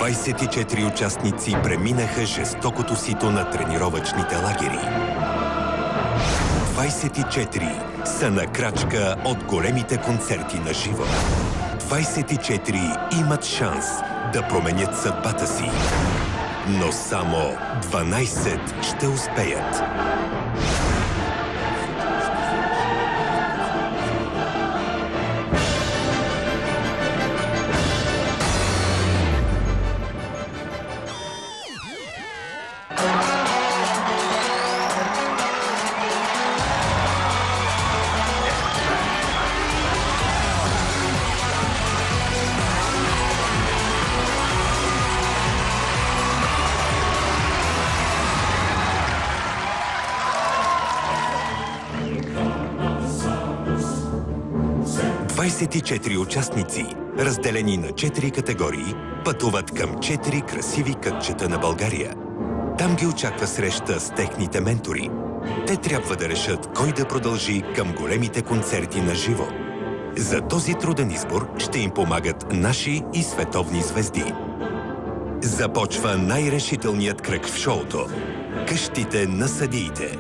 24 участници преминаха жестокото сито на тренировъчните лагери. 24 са на крачка от големите концерти на живо. 24 имат шанс да променят съдбата си. Но само 12 ще успеят. Двадесет и 4 участници, разделени на 4 категории, пътуват към 4 красиви кътчета на България. Там ги очаква среща с техните ментори. Те трябва да решат кой да продължи към големите концерти на живо. За този труден избор ще им помагат наши и световни звезди. Започва най-решителният кръг в шоуто – къщите на съдиите.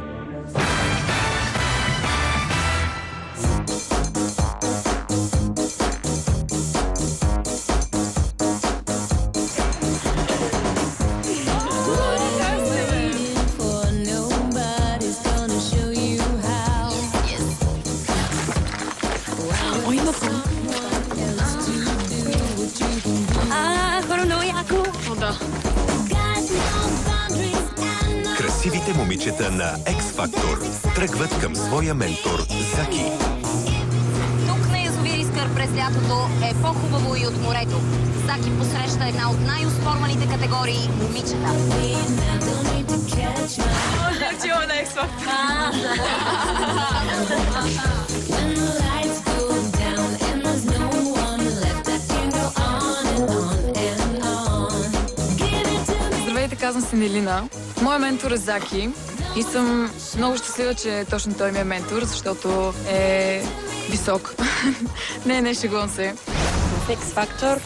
Красивите момичета на X-Factor тръгват към своя ментор Заки. Тук на язовир Искър през лятото е по-хубаво и от морето. Заки посреща една от най-оспорваните категории – момичета. Учила на X-Factor. Здравейте, казвам се Милина. Моя ментор е Заки и съм много щастлива, че точно той ми е ментор, защото е висок. Не, шегувам се. В X-Factor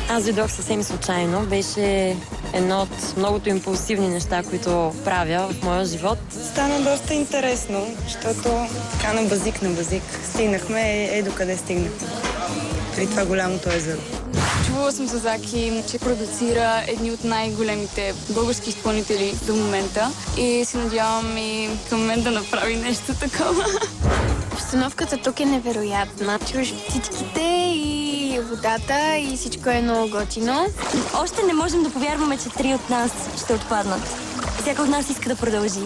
аз дойдох съвсем случайно. Беше едно от многото импулсивни неща, които правя в моя живот. Стана доста интересно, защото така на базик стигнахме докъде стигнахме. При това голямото езеро. Чувала съм за Заки, че продуцира едни от най-големите български изпълнители до момента и се надявам и към момент да направи нещо такова. Обстановката тук е невероятна. Чуваш птичките и водата и всичко е много готино. Още не можем да повярваме, че 3 от нас ще отпаднат. Всяка от нас иска да продължи.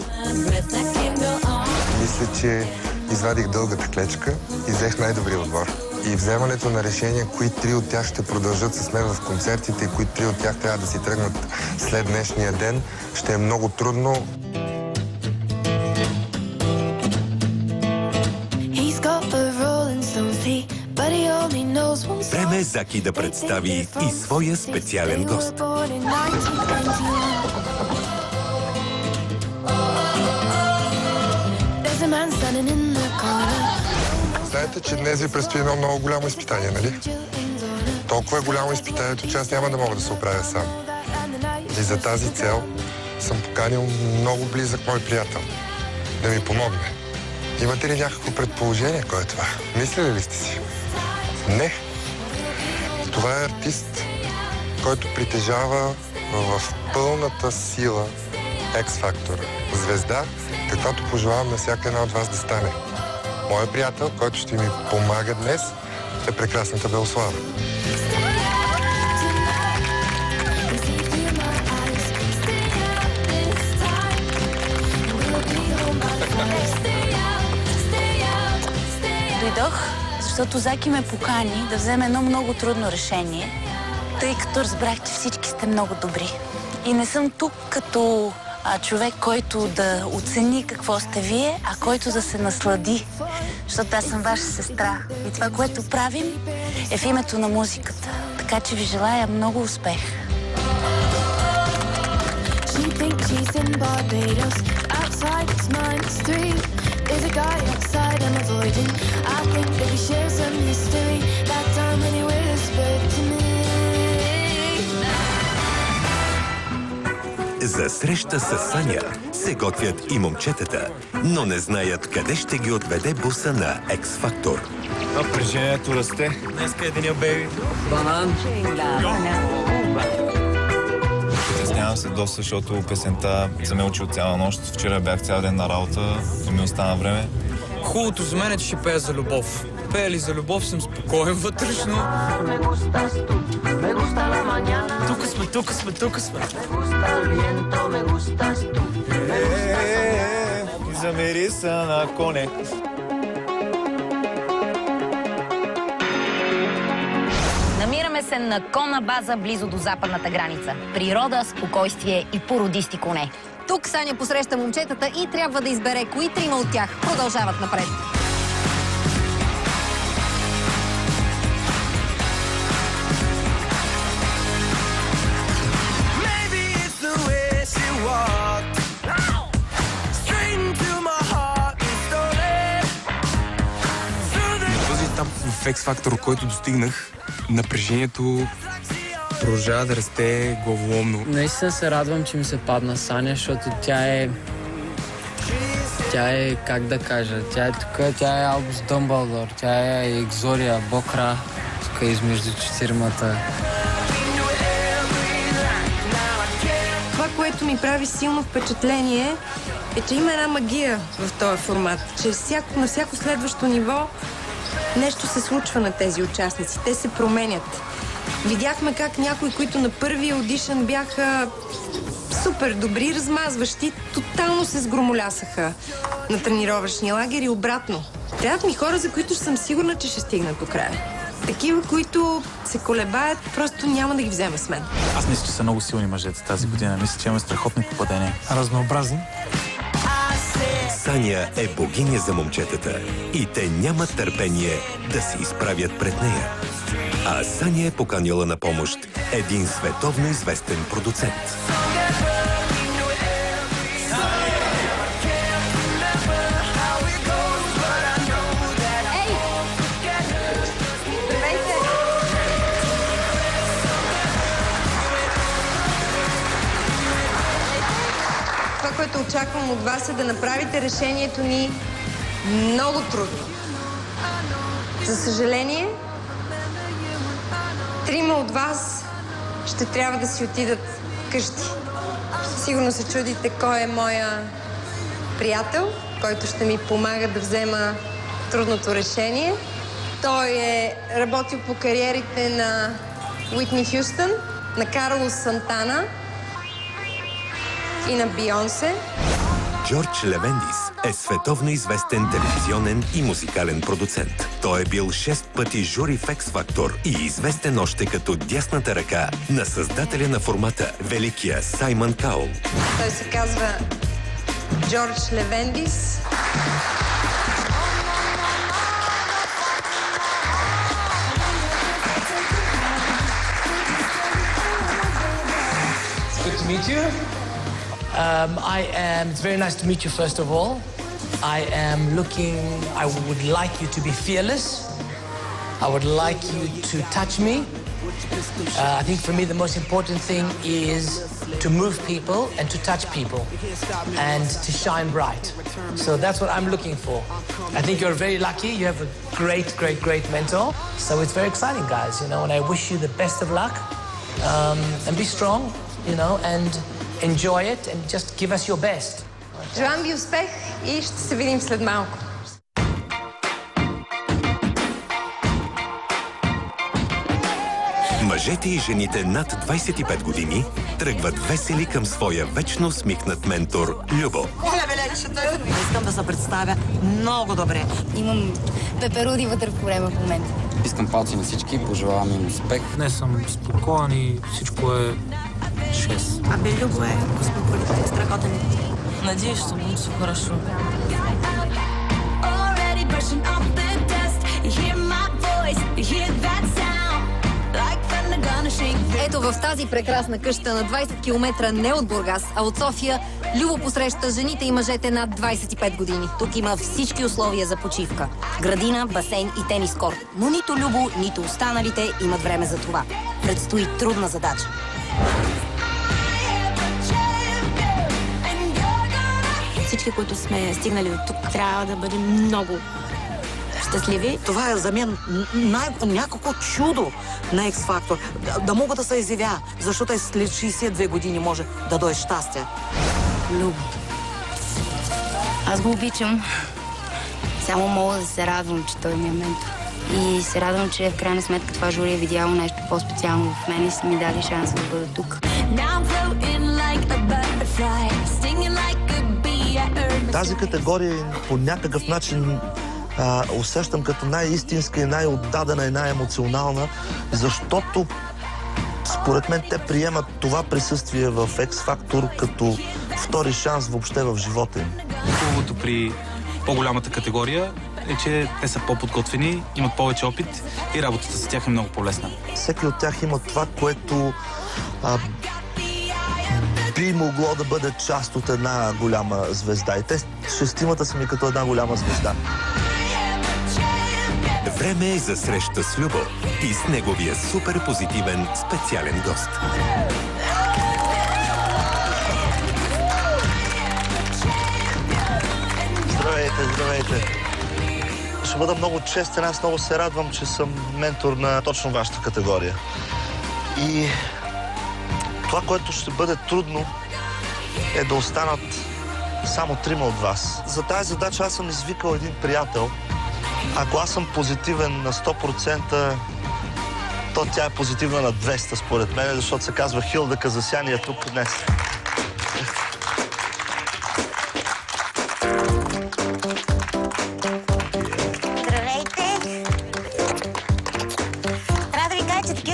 Мисля, че извадих дългата клечка и взех най-добрия отбор. И вземането на решение, кои 3 от тях ще продължат с мен в концертите и кои 3 от тях трябва да си тръгнат след днешния ден, ще е много трудно. Време е Заки да представи и своя специален гост. Знаете, че днес ви предстои едно много голямо изпитание, нали? Толкова е голямо изпитанието, че аз няма да мога да се оправя сам. И за тази цел съм поканил много близък мой приятел да ми помогне. Имате ли някакво предположение кой е това? Мислили ли сте си? Не. Това е артист, който притежава в пълната сила X-Factor. Звезда, каквато пожелавам на всяка една от вас да стане. Моят приятел, който ще ми помага днес, е прекрасната Белослава. Дойдох, защото Заки ме покани да вземе едно много трудно решение, тъй като разбрах, че всички сте много добри. И не съм тук като човек, който да оцени какво сте вие, а който да се наслади. Защото аз съм ваша сестра. И това, което правим, е в името на музиката. Така че ви желая много успех. За среща с Саня се готвят и момчетата, но не знаят къде ще ги отведе буса на X-Factor. Напрежението расте. Днеска единия бейби. Банан. Стеснявам се доста, защото песента съм я учил цяла нощ. Вчера бях цял ден на работа, не ми остана време. Хубавото за мен е, че ще пея за любов. Пея ли за любов, съм спокоен вътрешно. Тук сме. И замириса на коне. Намираме се на конна база близо до западната граница. Природа, спокойствие и породисти коне. Тук Саня посреща момчетата и трябва да избере кои трима от тях продължават напред. Този етап в X-Factor, който достигнах, напрежението продължава да расте главоломно. Наистина се радвам, че ми се падна Саня, защото тя е, как да кажа, тя е тук, тя е Албус Дъмбълдор, тя е Екзория, Бокра, тук измежду четиримата. Това, което ми прави силно впечатление, е, че има една магия в този формат, че на всяко следващо ниво нещо се случва на тези участници, те се променят. Видяхме как някои, които на първия аудишън бяха супер добри, размазващи, тотално се сгромолясаха на тренировъчния лагер и обратно. Трябват ми хора, за които съм сигурна, че ще стигнат до края. Такива, които се колебаят, просто няма да ги взема с мен. Аз мисля, че са много силни мъжете тази година. Мисля, че имаме страхотни попадения. Разнообразни. Саня е богиня за момчетата и те нямат търпение да се изправят пред нея. А Саня е поканила на помощ един световно известен продуцент. Това, което очаквам от вас, е да направите решението ни много трудно. За съжаление, трима от вас ще трябва да си отидат къщи. Сигурно се чудите кой е моя приятел, който ще ми помага да взема трудното решение. Той е работил по кариерите на Уитни Хюстън, на Карлос Сантана и на Бейонсе. Джордж Левендис е световно известен телевизионен и музикален продуцент. Той е бил 6 пъти жури в X-Factor и известен още като дясната ръка на създателя на формата, великия Саймън Каул. Той се казва Джордж Левендис. Good to meet you. It's very nice to meet you, first of all. I would like you to be fearless. I would like you to touch me. I think for me the most important thing is to move people and to touch people and to shine bright. So that's what I'm looking for. I think you're very lucky. You have a great mentor. So it's very exciting, guys, and I wish you the best of luck. And be strong, and enjoy it and just give us your best. Желам ви успех и ще се видим след малко. Мъжете и жените над 25 години тръгват весели към своя вечно усмихнат ментор Любо. Искам да се представя много добре. Имам пеперуди вътре в корема в момента. Искам палци на всички, пожелавам им успех. Днес съм спокоен и всичко е 6. Абе, Любо е космополит, страхотен. Надеюсь, что будет все хорошо. Ето в тази прекрасна къща на 20 км не от Бургас, а от София, Любо посреща жените и мъжете над 25 години. Тук има всички условия за почивка. Градина, басейн и тенис корт. Но нито Любо, нито останалите имат време за това. Предстои трудна задача. всички, които сме стигнали до тук, трябва да бъдем много щастливи. Това е за мен някакво чудо на X-Factor. Да мога да се изявя, защото след 62 години може да дойде щастие. Любо. Аз го обичам. Само мога да се радвам, че той ми е ментор. И се радвам, че в крайна сметка това жури е видяло нещо по-специално в мен и са ми дали шанса да бъда тук. Тази категория по някакъв начин усещам като най-истинска и най-отдадена и най-емоционална, защото според мен те приемат това присъствие в X-Factor като втори шанс въобще в живота им. Хубавото при по-голямата категория е, че те са по-подготвени, имат повече опит и работата с тях е много по-лесна. Всеки от тях има това, което би могло да бъде част от една голяма звезда. И те шестимата са ми като една голяма звезда. Време е за среща с Любо и с неговия супер позитивен специален гост. Здравейте, здравейте. Ще бъда много честен. Аз много се радвам, че съм ментор на точно вашата категория. И това, което ще бъде трудно, е да останат само 3 от вас. За тази задача аз съм извикал един приятел. Ако аз съм позитивен на 100%, то тя е позитивна на 200, според мен, защото се казва Хилда Казасян и е тук днес.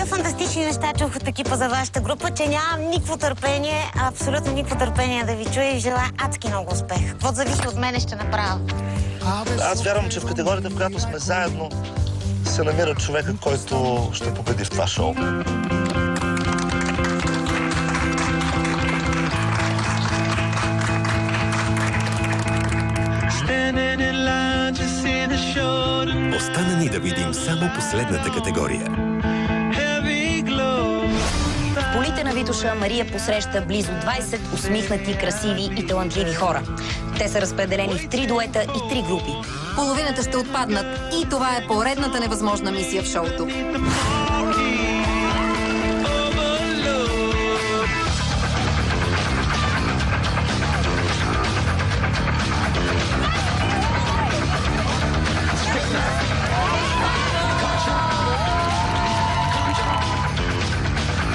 Фантастични неща чух от екипа за вашата група, че нямам никакво търпение, абсолютно никакво търпение да ви чуя и желая адски много успех. Какво зависи от мене ще направя. Аз вярвам, че в категорията, в която сме заедно, се намира човека, който ще победи в това шоу. Остана ни да видим само последната категория. В полите на Витоша Мария посреща близо 20 усмихнати, красиви и талантливи хора. Те са разпределени в 3 дуета и 3 групи. Половината ще отпаднат и това е поредната невъзможна мисия в шоуто.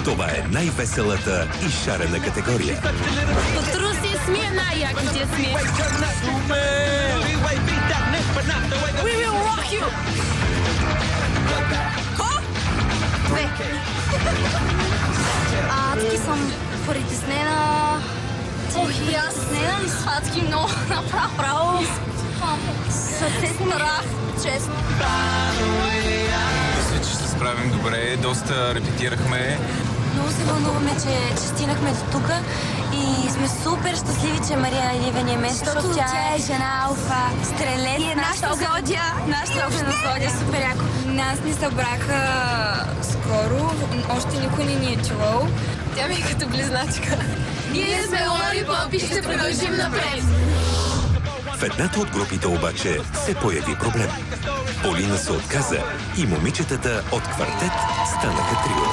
Това е най-веселата и шарена категория. Потруси смие най-яките смие. We will rock you! Две. Адски съм притеснена. Ох, и аз адски много направо. Съвсем страх, честно. Мисля, че ще се справим добре. Доста репетирахме. Много се вълнуваме, че стигнахме до тук и сме супер щастливи, че Мария Иливия ни е мен, защото тя е жена алфа, стрелец. И е нашата зодия. Нашата огнена зодия, супер яко. Нас ни събраха скоро, още никой не ни е чувал. Тя ми е като близначка. Ние сме Лолипоп и ще продължим напред. В едната от групите обаче се появи проблем. Полина се отказа и момичетата от квартет станаха трио.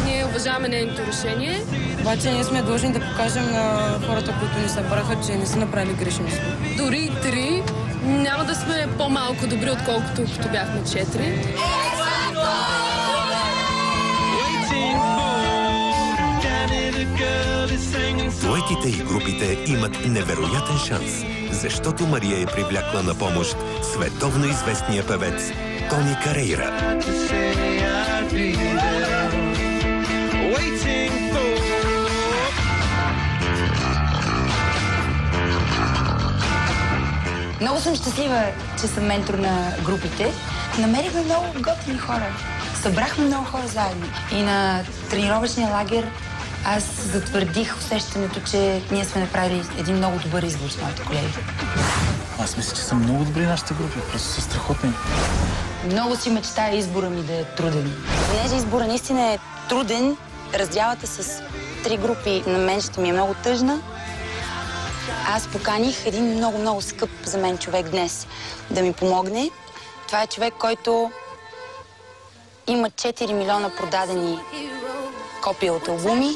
Ние уважаваме нейното решение. Обаче ние сме длъжни да покажем на хората, които ни събраха, че не са направили грешни избор. Дори и 3 няма да сме по-малко добри, отколкото като бяхме 4. Дуетите и групите имат невероятен шанс, защото Мария е привлякла на помощ световно известния певец Тони Карейра. Много съм щастлива, че съм ментор на групите. Намерихме много готини хора. Събрахме много хора заедно. И на тренировъчния лагер аз затвърдих усещането, че ние сме направили един много добър избор с моите колеги. Аз мисля, че са много добри нашите групи. Просто са страхотни. Много си мечтая избора ми да е труден. Понеже избора наистина е труден, раздялата с 3 групи, на мен ще ми е много тъжна. Аз поканих един много скъп за мен човек днес да ми помогне. Това е човек, който има 4 милиона продадени копия от албуми.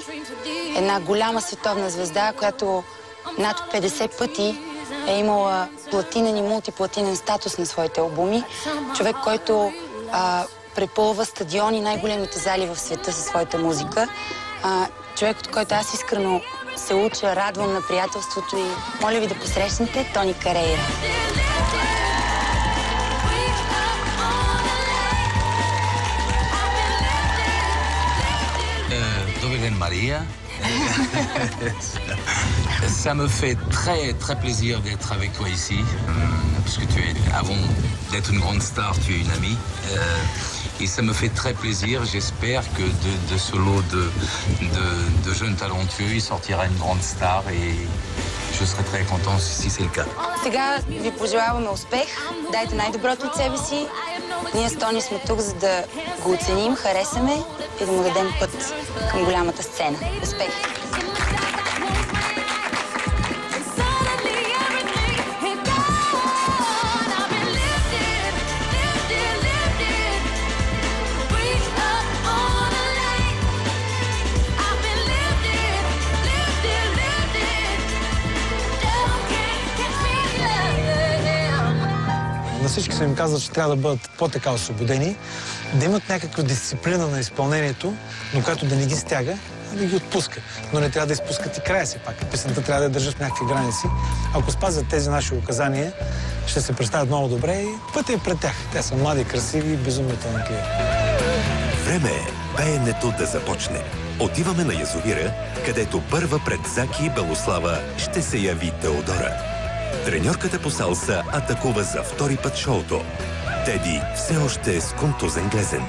Една голяма световна звезда, която над 50 пъти е имала платинен и мултиплатинен статус на своите албуми. Човек, който препълва стадиони, най-големите зали в света със своята музика. Човек, от който аз искрено се уча, радвам на приятелството и моля ви да посрещнете Тони Карейра. Добър ден, Мария. Ça me fait très plaisir d'être avec toi ici, puisque tu es, avant d'être une grande star, tu es une amie. Et ça me fait très plaisir. J'espère que de ce lot de jeunes talentueux, il sortira une grande star et je serai très content si c'est le cas. Сега ви пожелаваме успех. Дайте най-доброто от себе си. Ние с Тони сме тук, за да го оценим, харесаме и да му дадем път към голямата сцена. Успех! На всички са им казали, че трябва да бъдат по-така освободени, да имат някаква дисциплина на изпълнението, но която да не ги стяга, а да ги отпуска. Но не трябва да изпускат и края си пак. Песента трябва да я държат в някакви граници. Ако спазят тези наши указания, ще се представят много добре и пътя е пред тях. Те са млади, красиви и безумно талантливи. Време е пеенето да започне. Отиваме на язовира, където първа пред Заки и Белослава ще се яви Теодора. Треньорката по салса атакува за втори път шоуто. Теди все още е с контузен глезен.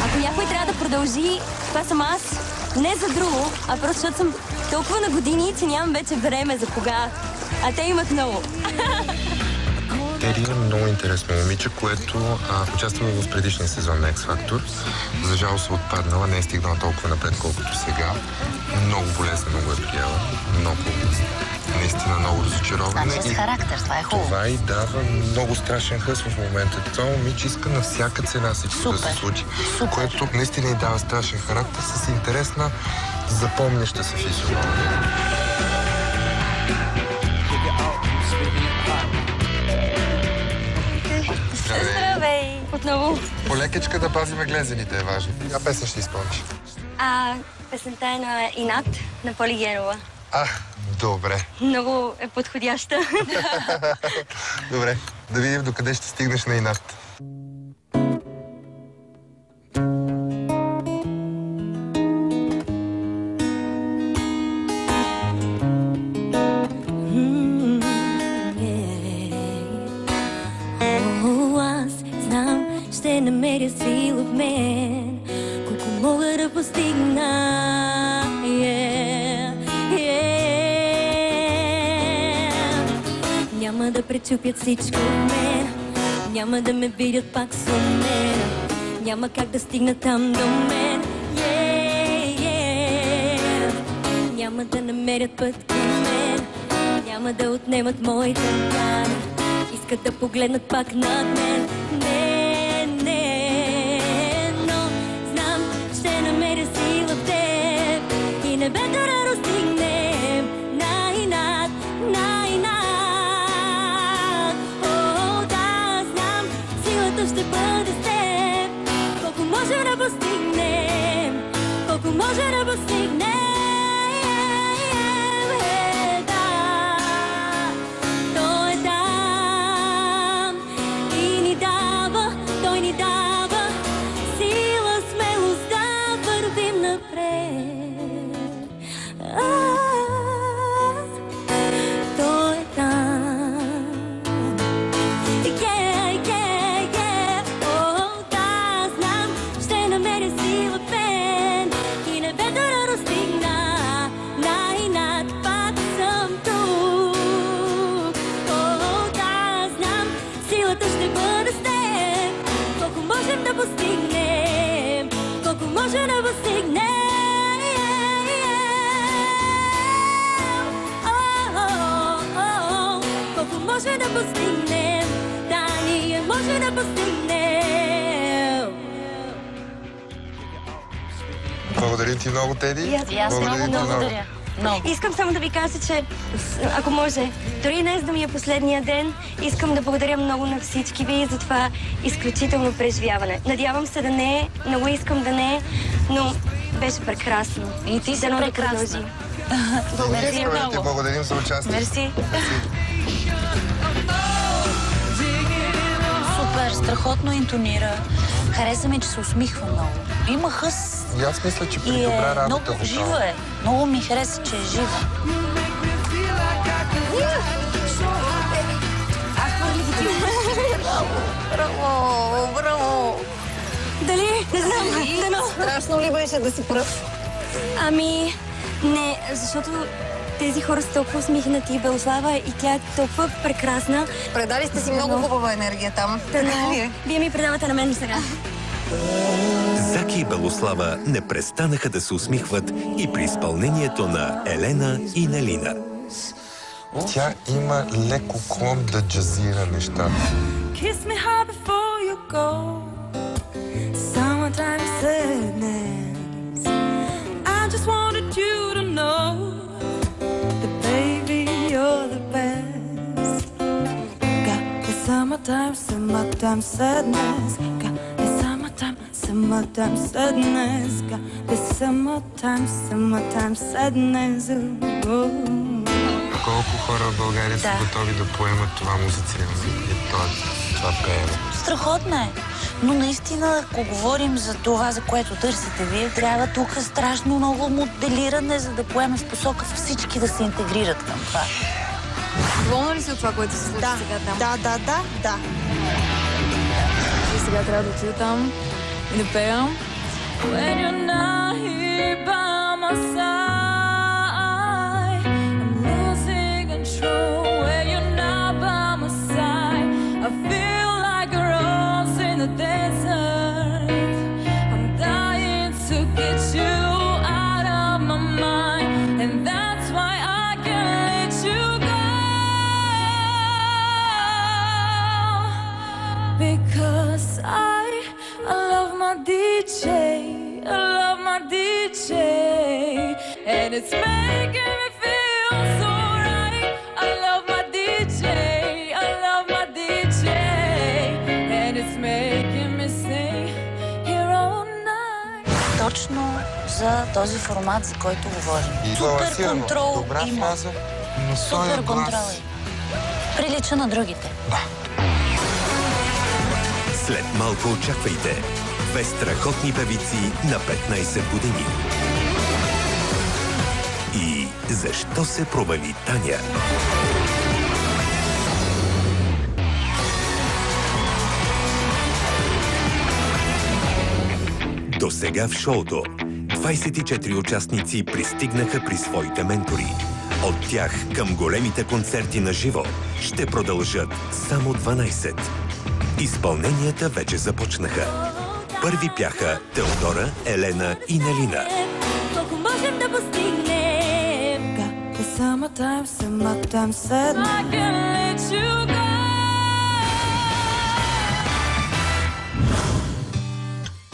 Ако някой трябва да продължи, това съм аз. Не за друго, а просто защото съм толкова на години, че нямам вече време за кога. А те имат много. Теди е много интересно момиче, което участва в предишния сезон на X-Factor. За жалост е отпаднала, не е стигнала толкова напред, колкото сега. Много болезнено го е приела. Наистина много разочароване. Значи с характер, това е хубаво. Това и дава много страшен хъс в момента. Това момиче иска на всяка цена всичко да се случи. Което наистина и дава страшен характер с интересна, запомняща се физиономия. Здравей! Отново. Полекичка да пазиме глезените е важно. Коя песен ще изпълниш? Песента е на Инат, на Поли Генова. Добре. Много е подходяща. Добре, да видим докъде ще стигнеш на Инат. Аз знам, ще намеря сила в мен, колко мога да постигна. Няма да пречупят всичко в мен, няма да ме видят пак с мен, няма как да стигна там до мен. Няма да намерят път към мен, няма да отнемат моите рани, искат да погледнат пак над мен. Но знам, ще намеря сила в теб и небето да достигнем най-над. Ще бъде с теб, колко може да постигнем, колко може да постигнем. Той е там и ни дава, той ни дава сила, смелост да вървим напред. Той е там. Да постигнем, колко може да постигнем. може да постигнем. Да, ние може да постигнем. Благодарим ти много, Теди. И аз много благодаря. Искам само да ви кажа, че ако може, дори днес да ми е последния ден, искам да благодаря много на всички ви за това изключително преживяване. Надявам се да не е, много искам да не е, но беше прекрасно. И ти си прекрасна. Благодаря ви много. Благодарим за участие. Мерси. Супер, страхотно интонира. Хареса ми, че се усмихва много. Има хъс. И аз мисля, че при добра работа. Много жива е. Много ми хареса, че е жива. Браво, браво! Дали? Не знам. Страшно ли беше да си пръв? Ами, не, защото тези хора са толкова усмихнати, Белослава, и тя е толкова прекрасна. Предали сте си много хубава енергия там. Вие ми предавате на мен сега. Заки и Белослава не престанаха да се усмихват и при изпълнението на Елена и Нелина. Тя има леко клон да джазира нещата. Kiss me hard before you go. Summertime sadness. I just wanted you to know that baby you're the best. Got the summertime sadness. Got the summertime sadness. Got the summertime sadness. Колко хора в България са готови да поемат това музициране и това пеене? Страхотно е. Но наистина, ако говорим за това, за което търсите вие, трябва тук страшно много моделиране, за да поеме в посока всички да се интегрират към това. Доволна ли си от това, което се случи сега там? Да. И сега трябва да отида там и да пея. When you're not here by my side, I'm losing control. When you're not by my side, I feel like a rose in the desert. I'm dying to get you out of my mind, and that's why I can't let you go. Because I love my DJ, I love my DJ, and it's making me feel so right. I love my DJ, I love my DJ, and it's making me sing here all night. Точно за този формат, за който говорим. И Супер контрол добра има. фаза, но Супер контрол има. Прилича на другите. След малко очаквайте две страхотни певици на 15 години. И защо се провали Таня? До сега в шоуто 24 участници пристигнаха при своите ментори. От тях към големите концерти на живо ще продължат само 12. Изпълненията вече започнаха. Първи пяха Теодора, Елена и Нелина. Колко можем да постигнем? Got the summertime sadness. I can't let you go.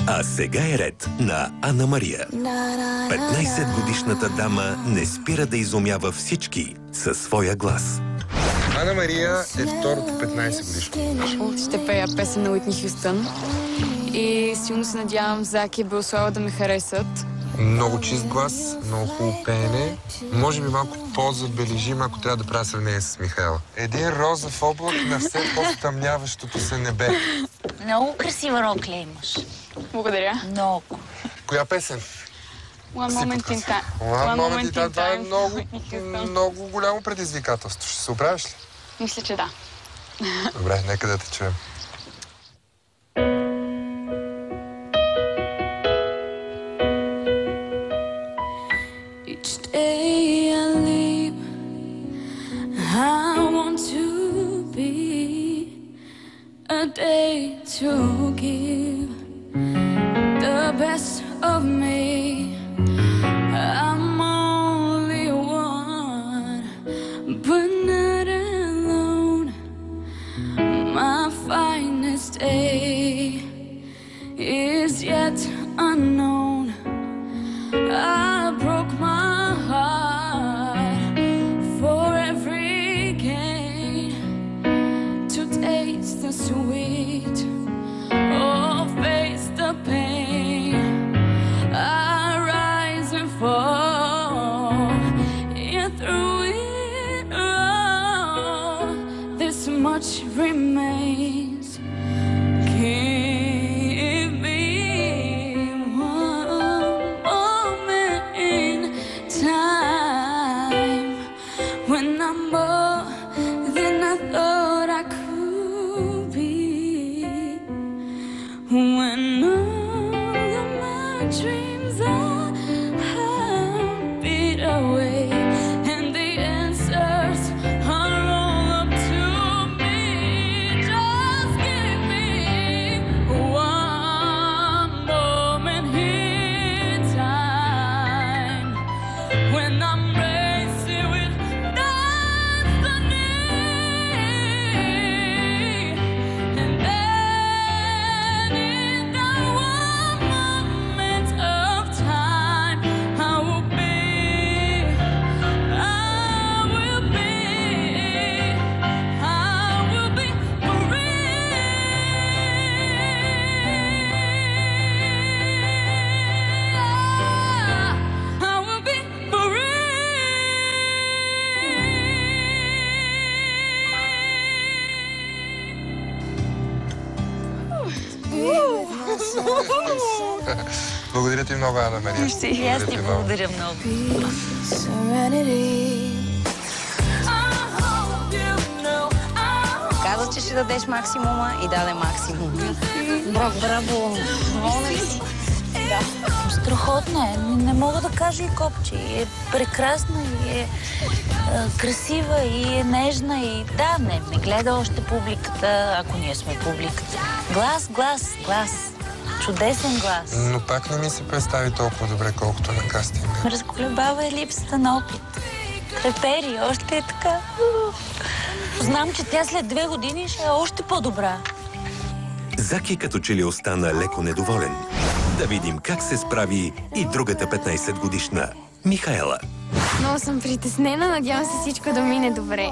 А сега е ред на Анна Мария. 15-годишната дама не спира да изумява всички със своя глас. Анна Мария е второто 15-годишно. Ще пея песен на Уитни Хюстън и силно се надявам Заки и Белослава да ме харесат. Много чист глас, много хубаво пеене. Може би малко по-забележим, ако трябва да правя сравнение с Михайла. Един розов облак на все по-стъмняващото се небе. Много красива рокля имаш. Благодаря. Много. Коя песен? One Moment in Time. One Moment in Time. Това е много голямо предизвикателство. Ще се оправиш ли? Мисля, че да. Добре, нека да те чуем. Each day I live, I want to be a day to give the best of me. I'm only one, but not alone. unknown. I broke my heart for every gain to taste the sweet or face the pain. I rise and fall, and through it all, this much remains. Give me one moment in time when I'm more than I thought I could be. When all of my dreams are beat away and the answers are all up to me. Just give me one moment in time when I'm racing with destiny. And then in that one moment of time, I will be Благодаря ти много, Ана Мария. И аз ти благодаря много. Каза, че ще дадеш максимума и даде максимум. Браво, браво. Доволна ли си? Да. Страхотна е. Не мога да кажа и копче. Е прекрасна и е красива и е нежна и да, не гледа още публиката, ако ние сме публиката. Глас, глас, глас. Чудесен глас. Но пак не ми се представи толкова добре, колкото на кастинга. Разколебава е липсата на опит. Трепери, още е така. Знам, че тя след 2 години ще е още по-добра. Заки като че ли остана леко недоволен. Да видим как се справи и другата 15-годишна Михаела. Много съм притеснена, надявам се всичко да мине добре.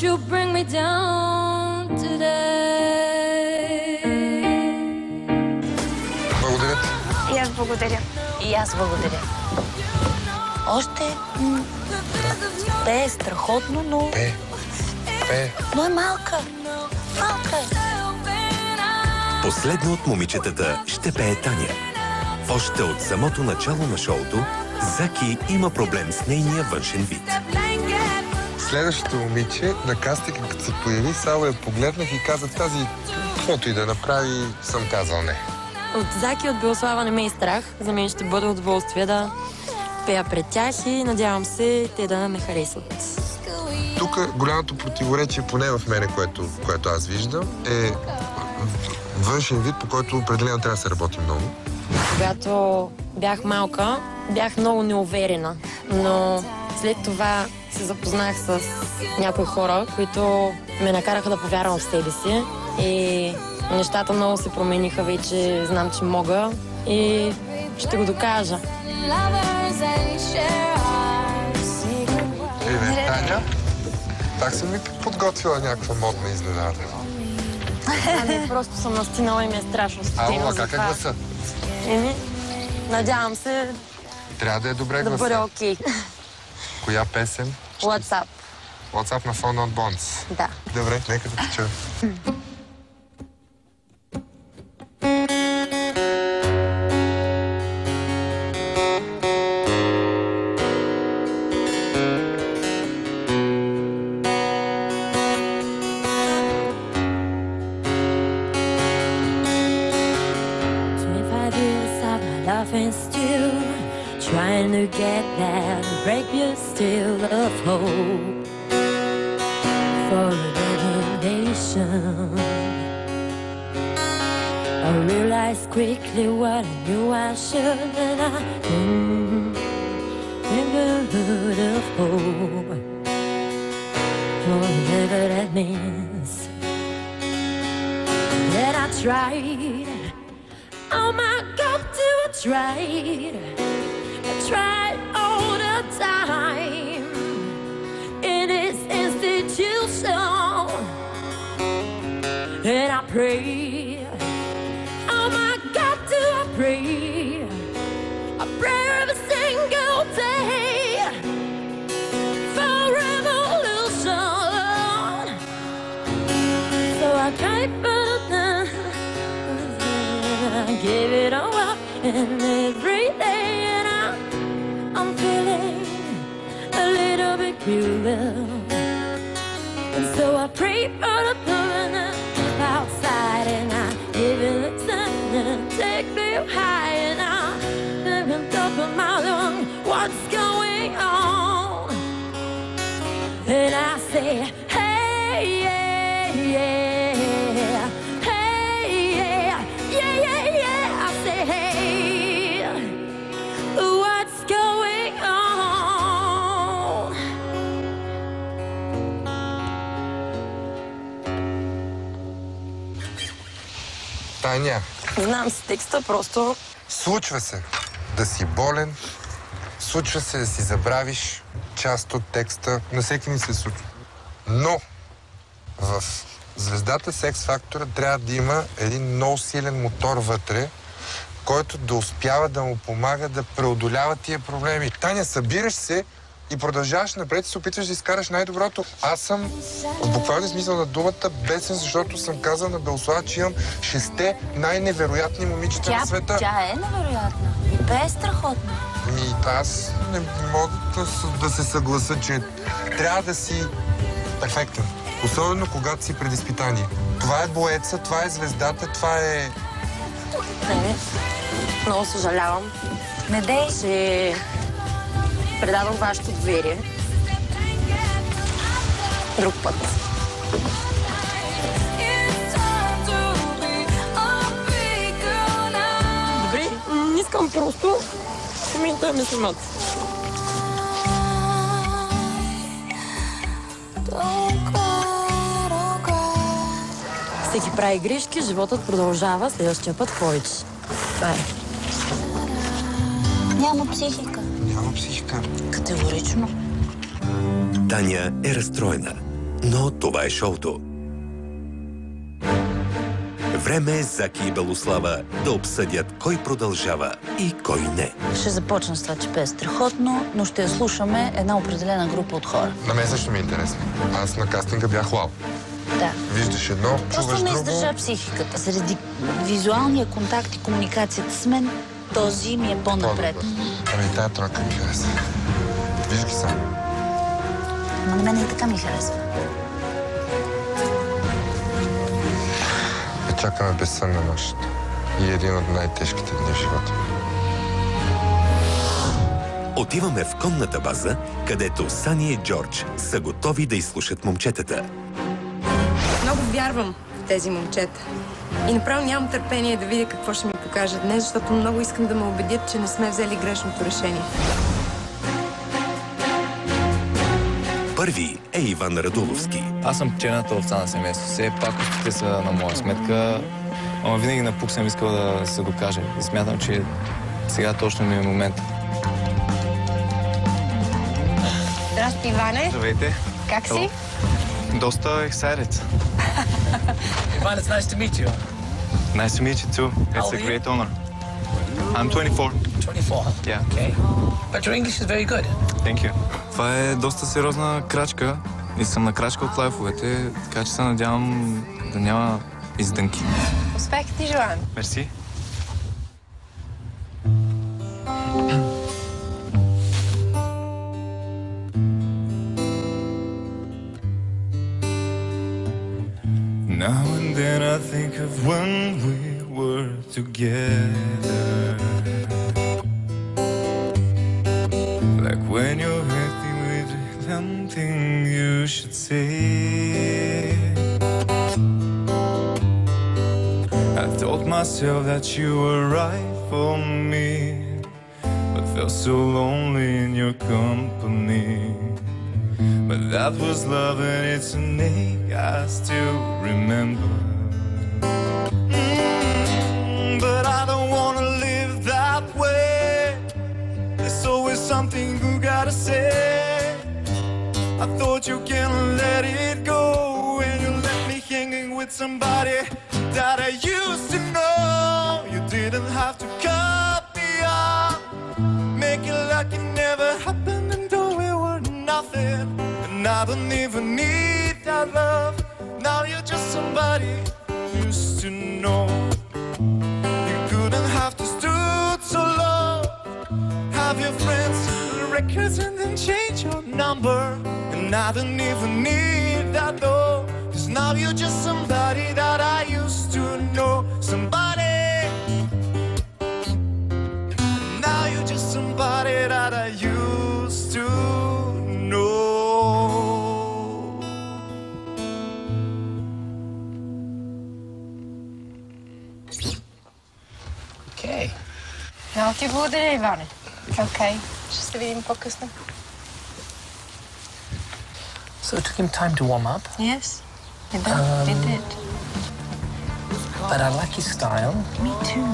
You bring me down today. Благодаря. И аз благодаря. И аз благодаря. Още пее страхотно, но... Пее. Но е малка. Малка е. Последно от момичетата ще пее Таня. Още от самото начало на шоуто, Заки има проблем с нейния външен вид. Следващото момиче на кастинга, като се появи, само я погледнах и казах тази, каквото и да направи, съм казал не. От Заки от Белослава не ме е страх. За мен ще бъде удоволствие да пея пред тях и надявам се те да ме харесват. Тук голямото противоречие, поне в мене, което аз виждам, е външен вид, по който определено трябва да се работи много. Когато бях малка, бях много неуверена, но след това се запознах с някои хора, които ме накараха да повярвам в себе си и нещата много се промениха вече, знам, че мога и ще го докажа. Привет, Таня. Так съм ли подготвила някаква модна изненада? Не, просто съм настинала и ми е страшно студено. А как е гласа? Надявам се трябва да е добре да гласа. бъде окей. Коя песен? WhatsApp. WhatsApp на Phone on Bonds. Да. Добре, нека да те чуя. forget that break you still of hope for a better nation. I realized quickly what I knew I should, and I neighborhood of hope for whatever that means. That I tried, oh my God, I tried all the time in this institution, and I prayed, oh my God, I pray every single day for revolution. So I tried, but I gave it all up, and every day, and I'm feeling a little bit cruel. And so I pray for the permanent outside, and I give it listen and take me high, and I live on top of my lung. What's going on? And I say, hey, yeah, yeah, hey, yeah, yeah, yeah, yeah. I say, hey, what's going on? Таня. Знам си текста, просто... Случва се да си болен, случва се да си забравиш част от текста. На всеки ми се случва. Но в звездата с X-фактора трябва да има един много силен мотор вътре, който да успява да му помага да преодолява тия проблеми. Таня, събираш се и продължаваш напред и се опитваш да изкараш най-доброто. Аз съм в буквален смисъл на думата бесен, защото съм казал на Белослава, че имам 6 най-невероятни момичета на света. Тя е невероятна. И бе страхотна. Аз не мога да се съглася, че трябва да си перфектен. Особено когато си пред изпитание. Това е боеца, това е звездата, това е... Не, много съжалявам. Не дей. Че предавам вашето доверие. Друг път. Добре, не искам просто. Момента ме снимат. Всеки прави грешки, животът продължава следващия път повече. Това е. Няма психика. Няма психика. Категорично. Таня е разстроена, но това е шоуто. Време е Заки и Белослава да обсъдят кой продължава и кой не. Ще започна с това, че пее страхотно, но ще я слушаме една определена група от хора. На мен също ми е интересно. Аз на кастинга бях вау. Да. Виждаш едно, чуваш друго. Просто не издържа психиката. Заради визуалния контакт и комуникацията с мен, този ми е по-напред. Ами тая тройка ми харесва. Виж ги само. Но на мен и така ми харесва. Чакаме безсънна нощ. И един от най-тежките дни в живота. Отиваме в конната база, където Сани и Джордж са готови да изслушат момчетата. Много вярвам в тези момчета. И направо нямам търпение да видя какво ще ми покажат днес, защото много искам да ме убедят, че не сме взели грешното решение. Първи е Иван Радуловски. Аз съм черната овца на семейство. Все пакостите са на моя сметка, ама винаги напук съм искал да се докажа. И смятам, че сега точно ми е момент. Здрасти, Иване. Здравейте. Как си? Доста excited. Ivan, it's nice to meet you. Nice to meet you too. It's a great honor. I'm 24. 24? Yeah. Okay. But your English is very good. Thank you. Това е доста сериозна крачка и съм на крачка от лайфовете, така че се надявам да няма издънки. Успех ти желаем. Мерси. Now and then I think of when we were together. say. I told myself that you were right for me, but felt so lonely in your company. But that was love and it's an ache I still remember. But I don't wanna live that way. There's always something you gotta say. I thought you can let it go, and you left me hanging with somebody that I used to know. You didn't have to cut me off, make it like it never happened, and though we were nothing, and I don't even need that love. Now you're just somebody I used to know. You couldn't have to stood so low, have your friends and records and then change your number. And I don't even need that though, 'cause now you're just somebody that I used to know. Somebody. Now you're just somebody that I used to know. Okay. Много ти благодаря, Иване. Окей. Ще се видим по-късно. So it took him time to warm up. Yes, it did. But I like his style. Me too.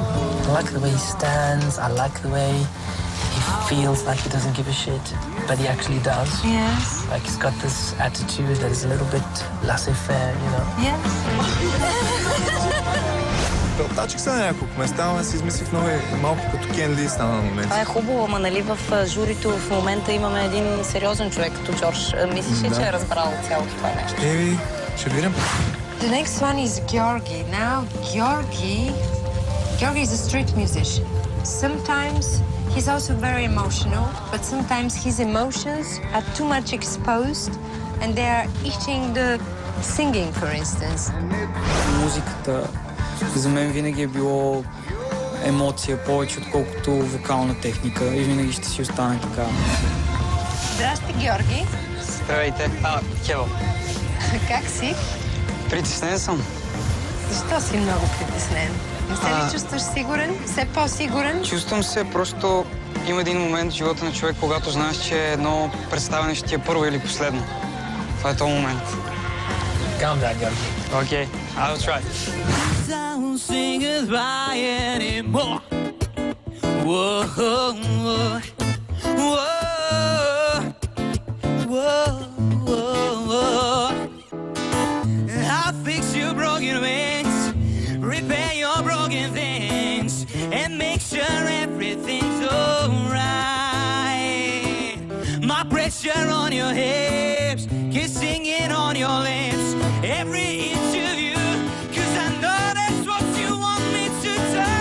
I like the way he stands. I like the way he feels like he doesn't give a shit, but he actually does. Yes. Like he's got this attitude that is a little bit laissez-faire, you know. Yes. Пълтачих се на няколко места, но си измислих много малко като Кен Ли стана на момент. Това е хубаво, ама нали в журито в момента имаме един сериозен човек като Джордж. Мислиш ли, че е разбрал цялото това нещо? Ще видим. The next one is Georgi. Now, Georgi is a street musician. Sometimes he's also very emotional, but sometimes his emotions are too much exposed and they are eating the singing, for instance. Музиката за мен винаги е било емоция повече, отколкото вокална техника и винаги ще си остане така. Здрасти, Георги. Здравейте. Кево. Как си? Притеснен съм. Защо си много притеснен? Не се ли чувстваш сигурен? Все по-сигурен? Чувствам се, просто има един момент в живота на човек, когато знаеш, че едно представяне ще ти е първо или последно. Това е този момент. Calm down, Georgi. Okay, I'll try. Don't sing goodbye anymore. Whoa, whoa, whoa, whoa. I'll fix your broken wings, repair your broken things, and make sure everything's alright. My pressure on your hips, kissing it on your lips, every inch of you, 'cause I know that's what you want me to do.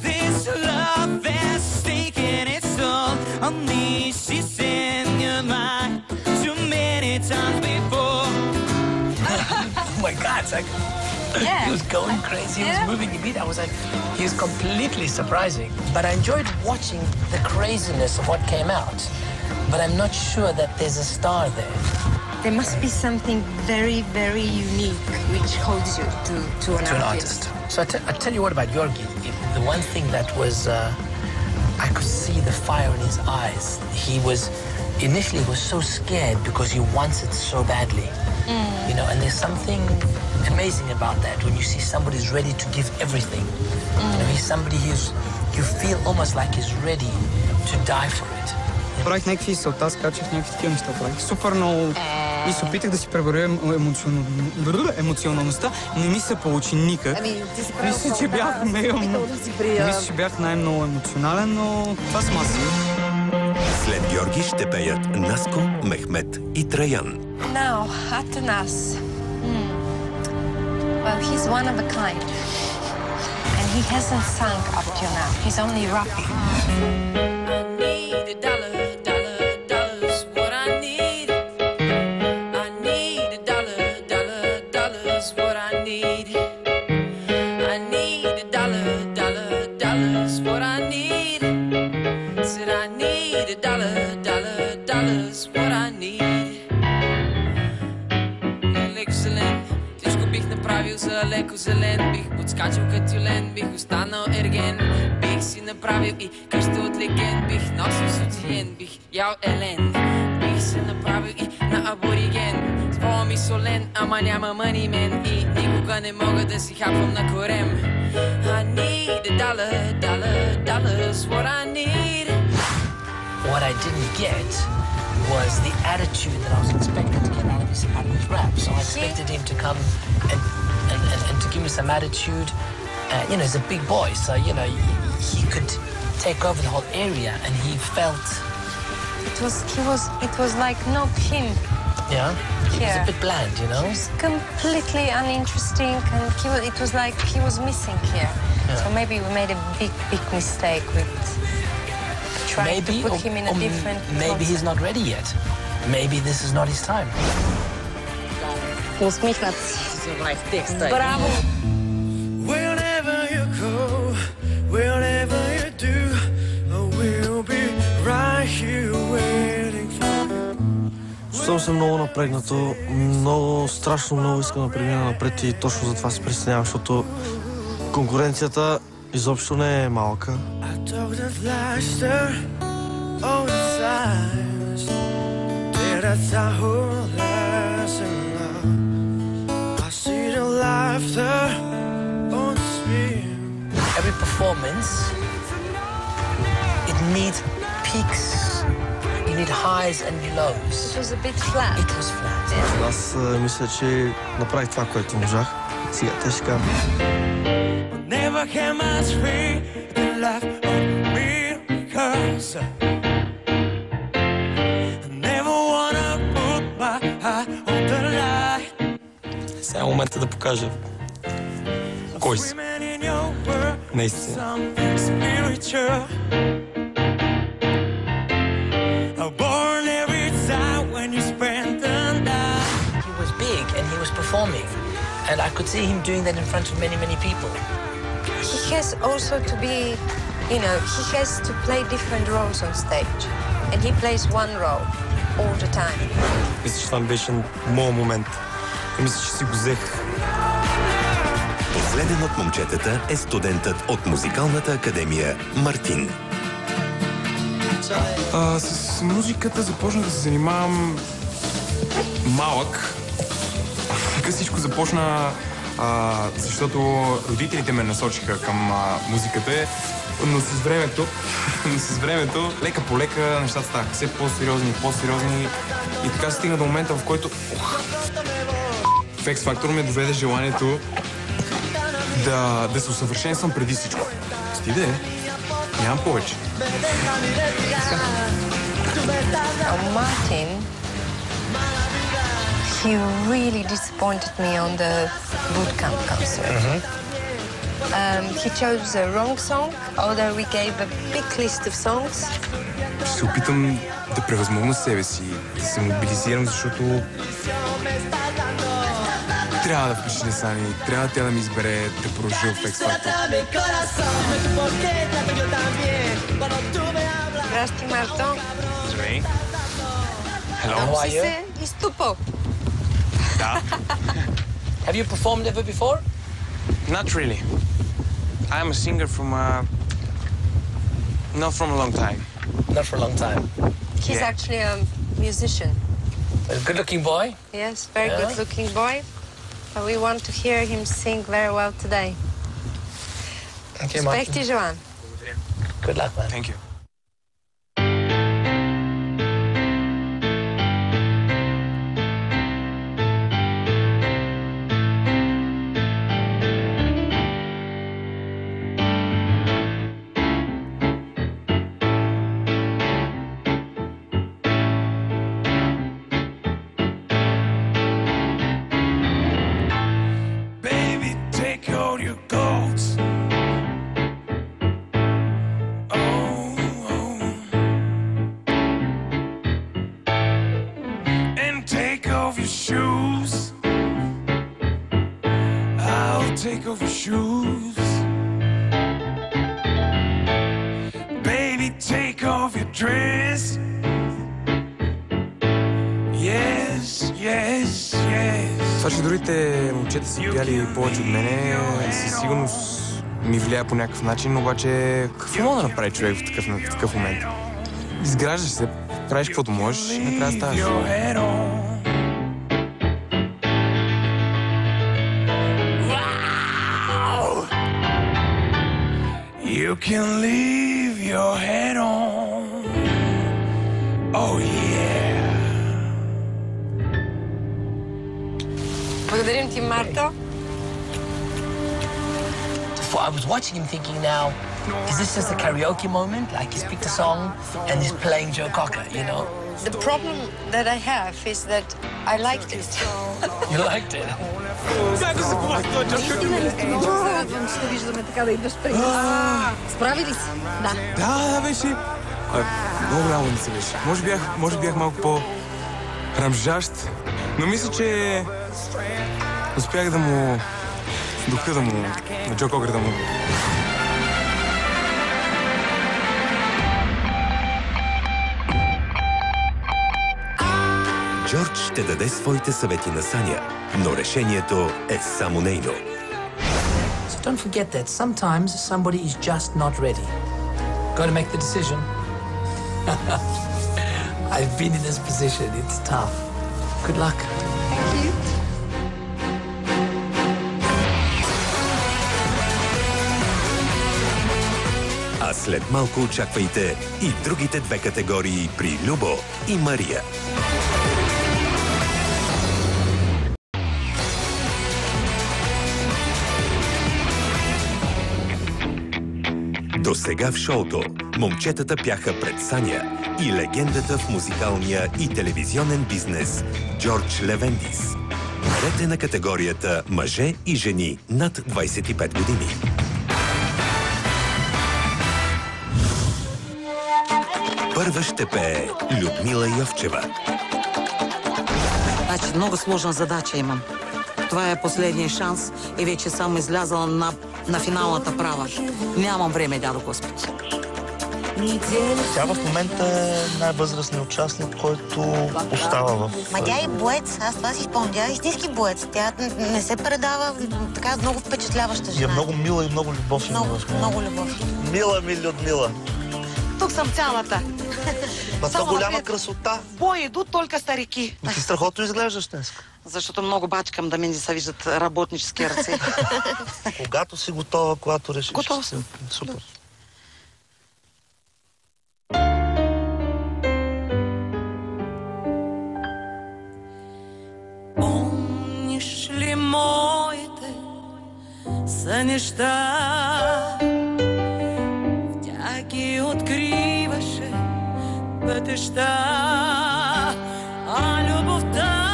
This love is taking its toll on me. She's in your mind too many times before. Oh my God, it's like, yeah. He was going crazy, he was moving the beat. I was like, he was completely surprising. But I enjoyed watching the craziness of what came out. But I'm not sure that there's a star there. There must be something very, very unique which holds you to an artist. So I tell you what about Georgi. The one thing that was, I could see the fire in his eyes. He was, initially he was so scared because he wants it so badly. You know, and there's something amazing about that when you see somebody who's ready to give everything. You know, he's somebody who's, you feel almost like he's ready to die for it. Правих някакви салта, скачих някакви такива неща. Правих супер много и се опитах да си преборя емоционалността. Не ми се получи никак. Мисля, че бях мисля, че бях най-много емоционален, но това съм аз. След Георги ще пеят Наско, Мехмет и Траян. Now, Atanas. Well, he's one of a kind. And he hasn't sung up till now. He's only rapping. леко зелен. Всичко бих направил за леко зелен. Бих подскачал като тюлен, бих останал ерген. Бих си направил и къща от леген. Бих носил социен, бих ял елен. Бих се направил и на абориген. С пола ми солен, ама няма мъни мен. И никога не мога да си хапвам на корем. I need a dollar's what I need. What I didn't get was the attitude that I was expecting to get out of his rap. So I expected him to come and to give me some attitude. You know, he's a big boy, so, you know, he could take over the whole area, and he felt... It was like not him. Yeah? He was a bit bland, you know? He was completely uninteresting, and it was like he was missing here. Yeah. So maybe we made a big mistake with trying to put him in a different Maybe he's not ready yet. Maybe this is not his time. Усмихнат си. Браво! Wherever you go, wherever you do, we'll be right here waiting for you. Чувствам се много напрегнато, страшно много искам да премина напред и точно за това се притеснявам, защото конкуренцията изобщо не е малка. Every performance, it needs peaks. You need highs and lows. It was a bit flat. It was flat. Аз мисля, че направих това, което можах. Сега те ще кажа. Never can much free the life of miracles. Never wanna put my heart on the line. Сега е момента да покажа кой си. Наистина. He was big and he was performing, and I could see him doing that in front of many, many people. He has also to be, you know, he has to play different roles on stage. And he plays one role all the time. Мисля, че това беше моят момент. И мисля, че си го взех. Последен от момчетата е студентът от музикалната академия Мартин. С музиката започнах да се занимавам малък. Така всичко започна, защото родителите ме насочиха към музиката, но с времето, лека по лека, нещата ставаха все по-сериозни и така стигна до момента, в който в X Factor ме доведе желанието да се усъвършенствам преди всичко. Стига е, нямам повече. Martin, he really disappointed me on the bootcamp concert. He chose the wrong song, although we gave a big list of songs. Ще се опитам да превъзмогна себе си, да се мобилизирам, защото трябва да впечатля Сани, трябва тя да ми избере да продължа в X Factor. Здрасти, Марто. Здравей. Там си се изтупал. Да. Have you performed ever before? Not really. I'm a singer from not from a long time. Not for a long time. He's actually a musician. A good-looking boy? Yes, very good-looking boy. But we want to hear him sing very well today. Okay, Успех Martin. ти желан. Good luck, man. Thank you. Baby, take all your goals. And take off your shoes. I'll take off your shoes. Baby, take off your dress. Yes, yes, yes. Това, че другите момчета са пяли повече от мене, със сигурност ми влияе по някакъв начин, обаче какво мога да направи човек в такъв момент? Изграждаш се, правиш каквото можеш и накрая ставаш. You can leave your head on. Oh yeah. Благодарим ти, Марто. I was watching him thinking now, is this just a karaoke moment? Like he's picked a song and he's playing Joe Cocker, you know? The problem that I have is that I liked it. You liked it? Наистина ли? Много се радвам, че те виждаме така да идваш при нас. Справи ли си? Да. Да, беше. Много голямо не се беше. Може бях малко по-рамжащ, но мисля, че успях да му духа на Джо Кокър да му... Джордж ще даде своите съвети на Саня, но решението е само нейно. So don't forget that sometimes somebody is just not ready. Got to make the decision. I've been in this position. It's tough. Good luck. Thank you. А след малко очаквайте и другите две категории при Любо и Мария. До сега в шоуто момчетата пяха пред Саня и легендата в музикалния и телевизионен бизнес Джордж Левендис. Ред е на категорията мъже и жени над 25 години. Първа ще пее Людмила Йовчева. Значи, много сложна задача имам. Това е последния шанс и вече съм излязала на финалната права. Нямам време, дядо Господ. Тя в момента е най-възрастният участник, който остава в... Ма тя е боец, аз това си спомням. Тя е истински боец. Тя не се предава, така много впечатляваща жена. И е много мила и много любов. Много любов. Мила ми, Людмила. Тук съм цялата. Ма то голяма красота. Бой идут только старики. Ти страхотно изглеждаш днес. Защото много бачкам да ми не се виждат работнически ръце. Когато си готова, когато решиш. Готов съм. Супер. Помниш ли моите са неща? В тях ги откриваше пътеща, а любовта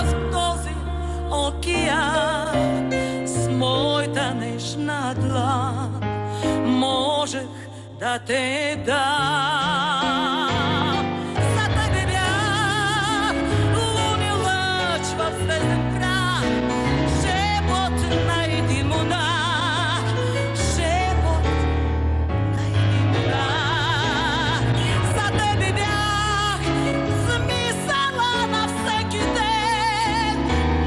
в този океан с моята нежна длан можех да те дам. За тебе бях лунен лъч в звезден край, шепот на един монах, шепот на един монах. За тебе бях замисъла на всеки ден,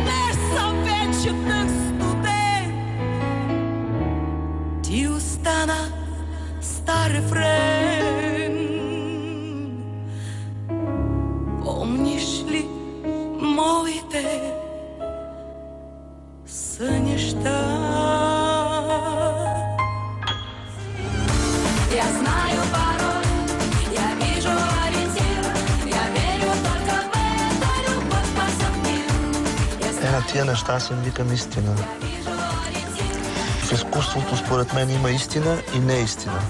не съм вече тък студен. Ти остана стар рефрен. Помниш ли моите сънища? Я знаю пароль, я вижу ориентир, я верю только в это, любовь спасет мир. На тия неща си викам истина. В изкуството, според мен, има истина и неистина.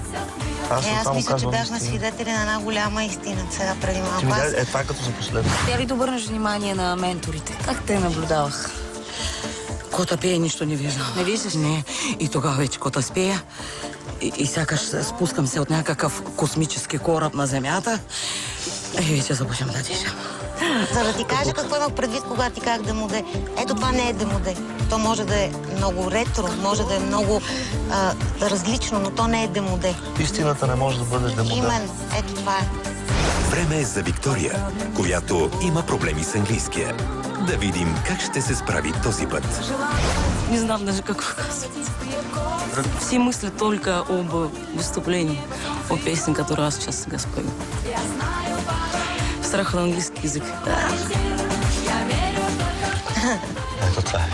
Аз мисля, че бяхме свидетели на една голяма истина сега преди малко. Това като за последно. Тя ли да обърнеш внимание на менторите? Как те наблюдавах? Кота пее, нищо не виждам. Не виждаш? Не. И тогава вече кота спея и сякаш спускам се от някакъв космически кораб на Земята и вече започвам да дишам. За да ти кажа какво имах предвид, когато ти казах демоде. Ето това не е демоде. То може да е много ретро, може да е много различно, но то не е демоде. Истината не може да бъде демоде. Именно. Ето това е. Време е за Виктория, която има проблеми с английския. Да видим как ще се справи този път. Не знам даже какво казват. Все мыслят только об выступлении, о песне, которую аз сейчас сега спою. Страх на английски язык. Ето това е.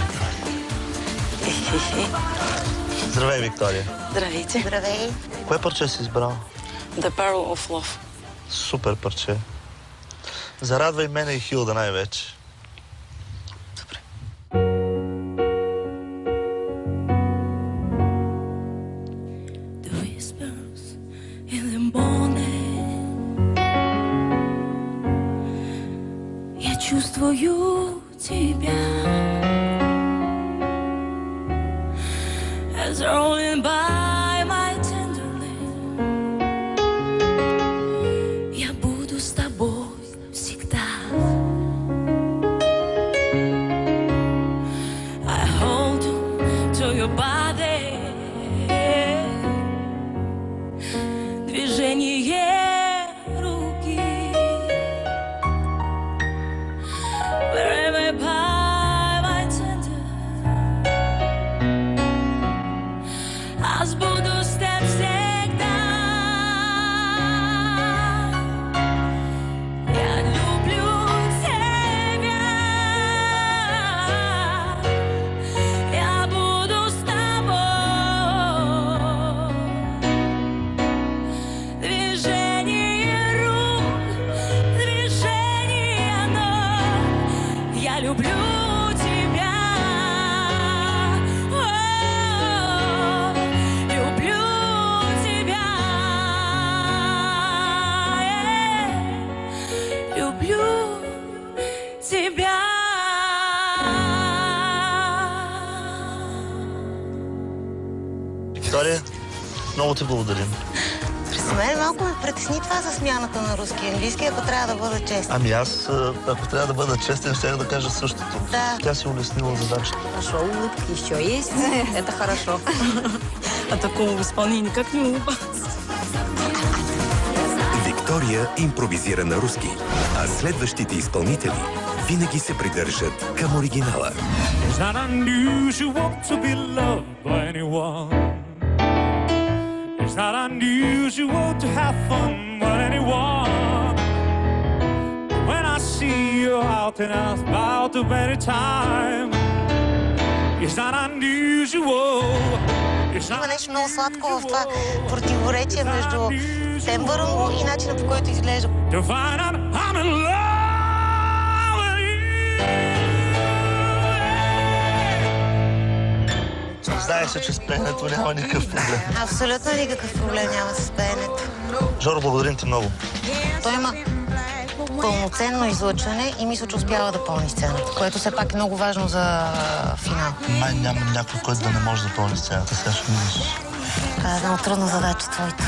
Здравей, Виктория. Здравейте. Здравей. Кое парче си избрал? The Peril of Love. Супер парче. Зарадвай мене и Хилда най-вече. Чувствую тебя as rolling by my tenderly. Я буду с тобой всегда. I hold you to your body. Движение Виктория, много ти благодарим. За мен малко ме притесни това за смяната на руски и английски, ако трябва да бъда честен. Ами аз, ако трябва да бъда честен, щях да кажа същото. Да. Тя си улеснила задачата. Хорошо, улыбки еще есть. Это хорошо. А такого в исполнении никак не улыбаться. Виктория импровизира на руски, а следващите изпълнители винаги се придържат към оригинала. It's not unusual to be loved by anyone. It's not unusual to have fun with anyone. When I see you out and about too many times, it's not unusual. Има нещо много сладко в това противоречие между тембъра му и начина, по който изглежда. Знаеш се, че с пеенето няма никакъв проблем. Абсолютно никакъв проблем няма с пеенето. Жоро, благодарим ти много. Той има пълноценно излъчване и мисля, че успява да пълни сцена, което все пак е много важно за финал. Май няма някой, който да не може да пълни сцената. Сега ще видиш. Това е много трудна задача твоята.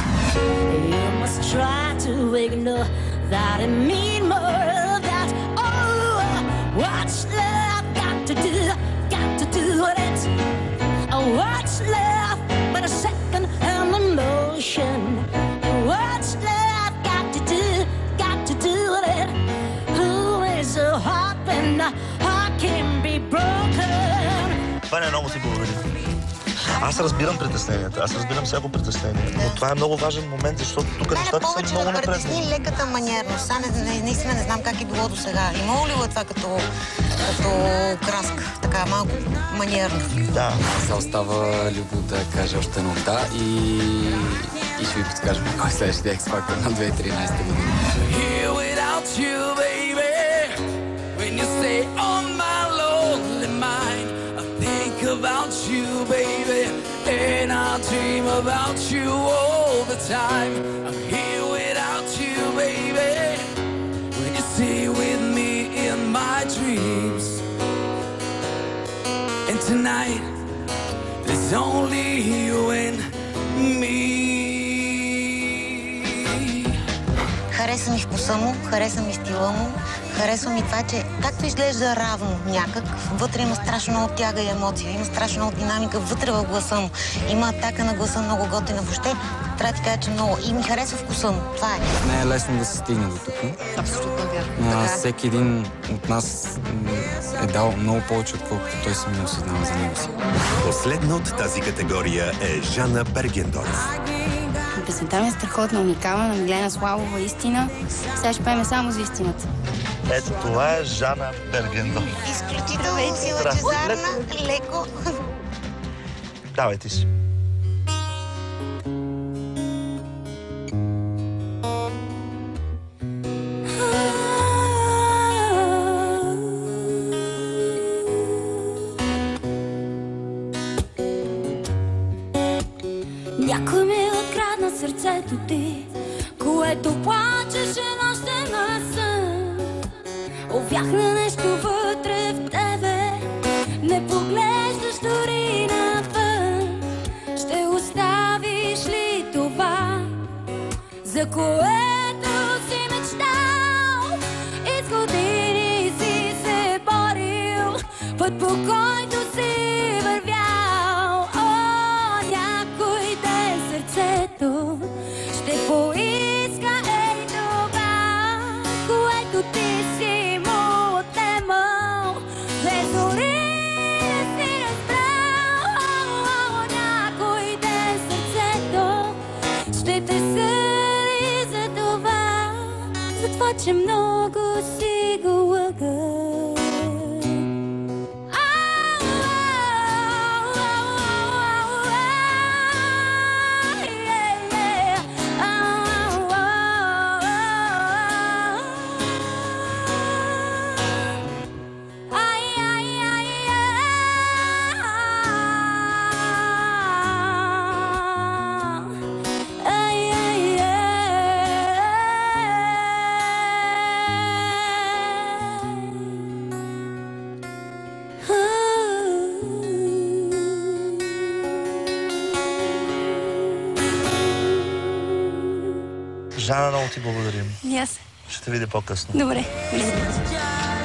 What's love but a second-hand emotion? What's love got to do with it? Who is a heart when the heart can be broken? Това не е много ти благодарим. Аз разбирам притесненията, аз разбирам всяко притеснение, но това е много важен момент, защото тук нещата са много напредни. Притесни леката маниерност. Наистина не знам как е било до сега. Имало ли е това като краска, така малко маниерно? Да. Сега остава Любо да каже още едно да и ще ви подскажем кой следващия X-Factor на 2013 година. Here without you, baby, when you stay on my lonely mind, I think about you, baby, and I dream about you all the time. I'm here without you, baby, when you stay with me in my dreams. And tonight, there's only you and me. Хареса ми вкуса му, хареса ми стила му, харесва ми това, че както изглежда равно някак, вътре има страшно много тяга и емоция, има страшно много динамика вътре в гласа му, има атака на гласа много готина. Въобще Трябва да ти кажа, че много. И ми харесва вкуса му. Това е. Не е лесно да се стигне до тук. Абсолютно вярно. Всеки един от нас е дал много повече, отколкото той самия осъзнава за него си. Последна от тази категория е Жана Бергендорф. Песента ми е страхотна, уникална, на Милена Славова, истина. Сега ще пеем само за истината. Ето това е Жана Бергендорф. Изключително си лъчезарна, леко. Давайте си. Някой ми открадна сърцето ти, което плачеше нощем на сън. Овяхна нещо вътре в тебе, не поглеждаш дори навън. Ще оставиш ли това, за което си мечтал? И с години си се борил, път по който си вървял. Някой ден сърцето ще поиска ей това, което ти си му отнемал, без дори да си разбрал. Някой ден сърцето ще те съди за това, че много си го лъгал. Жана, много ти благодарим. Yes. Ще видя по-късно. Добре.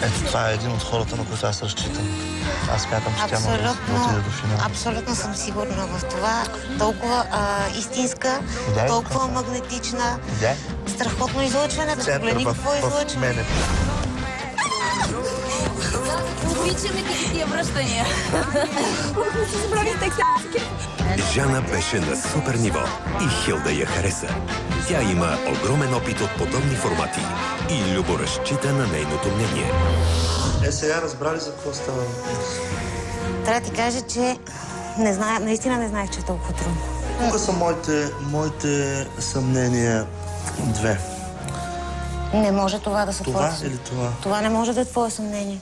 Ето това е един от хората, на които аз разчитам. Аз смятам, че тя може да отиде до финала. Абсолютно съм сигурна в това. Толкова истинска, толкова магнетична. Страхотно излъчване. Да погледни какво излъчване. Обичаме ти тия връщания. Жана беше на супер ниво и Хилда я хареса. Тя има огромен опит от подобни формати и Любо разчита на нейното мнение. Сега разбрали за какво става? Трябва да ти кажа, че наистина не знаех, че е толкова трудно. Тук са моите съмнения две. Не може това да се това твое. Или това? Това не може да е твое съмнение.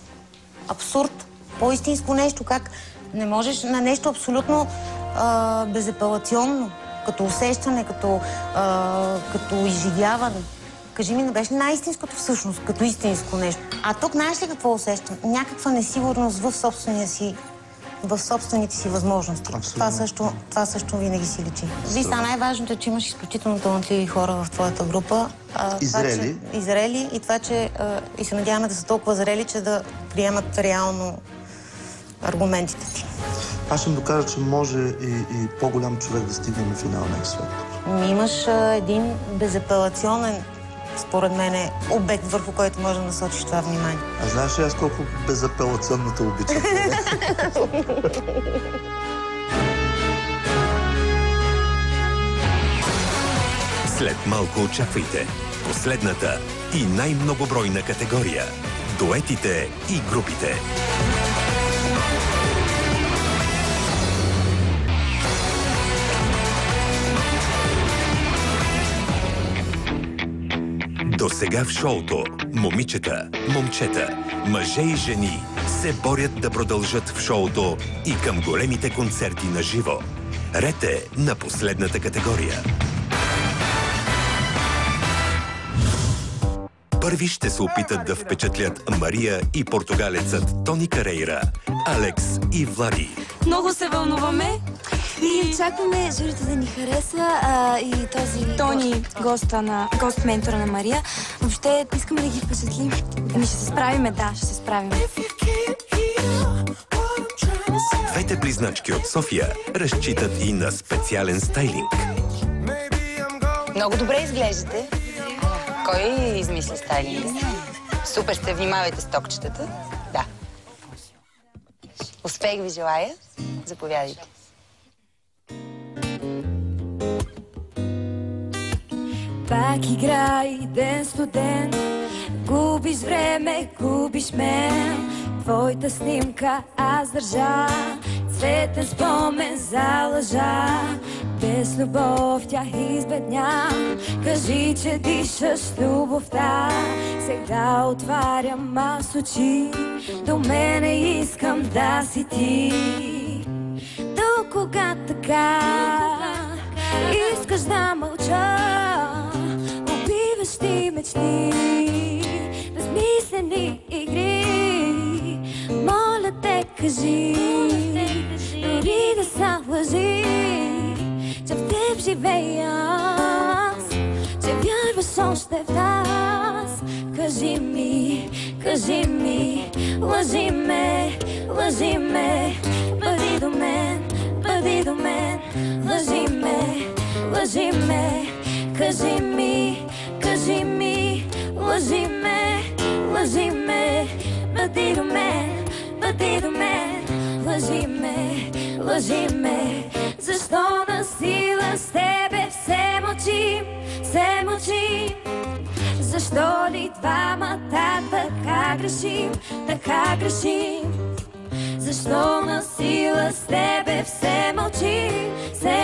Абсурд. По-истинско нещо. Как не можеш на нещо абсолютно безапелационно, като усещане, като изживяване. Кажи ми, не беше най-истинското всъщност, като истинско нещо. А тук знаеш ли какво усещам? Някаква несигурност в собствените си възможности. Това също винаги си личи. Виж, най-важното е, че имаш изключително талантливи хора в твоята група. Изрели. И това, че и се надяваме да са толкова зрели, че да приемат реално аргументите ти. Аз ще им докажа, че може и по-голям човек да стигне на финал на X-Factor. Имаш един безапелационен, според мен, обект, върху който може да насочиш това внимание. А знаеш ли аз колко безапелационно те обичам? След малко очаквайте последната и най-многобройна категория – дуетите и групите. До сега в шоуто момичета, момчета, мъже и жени се борят да продължат в шоуто и към големите концерти на живо. Ред е на последната категория. Първи ще се опитат да впечатлят Мария и португалецът Тони Карейра, Алекс и Влади. Много се вълнуваме и очакваме журито да ни хареса и този Тони, гост ментора на Мария. Въобще искаме да ги впечатлим. Ами ще се справиме, да, ще се справим. Двете близначки от София разчитат и на специален стайлинг. Много добре изглеждате. Кой измисли стайлинга? Супер сте, внимавайте с токчетата. Да. Успех ви желая. Заповядайте. Пак играй ден студент, губиш време, губиш мен. Твоята снимка аз държа, цветен спомен за лъжа. Без любов тя избледня, кажи, че дишаш любовта. Сега отварям аз очи, до мене искам да си ти. До кога така искаш да мълча, убиващи мечти, безмислени игри. Моля те, кажи, дори да са лъжи, че в теб живея аз, че вярваш още в нас. Кажи ми, лъжи ме, бъди до мен, лъжи ме, кажи ми, лъжи ме, бъди до мен, лъжи ме. Защо насила с тебе все мълчим? Защо ли двамата така грешим? Защо насила с тебе все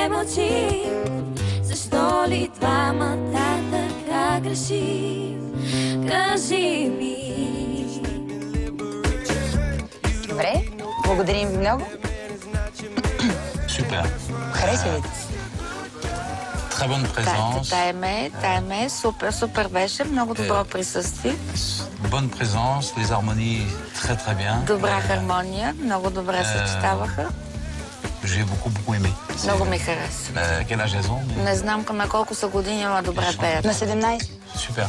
мълчим? Защо ли двамата така грешим? Кажи ми. Добре, благодарим ви много. Супер. Хареса ли? Très bonne présence. Тайме, супер беше, много добро присъствие. Bonne présence, les harmonies très bien. Добра хармония, много добре съчетаваха. J'ai beaucoup aimé. Много ми хареса. Quel âge elles ont? Не знам на колко са години, ама добре пеят. На 17. Супер.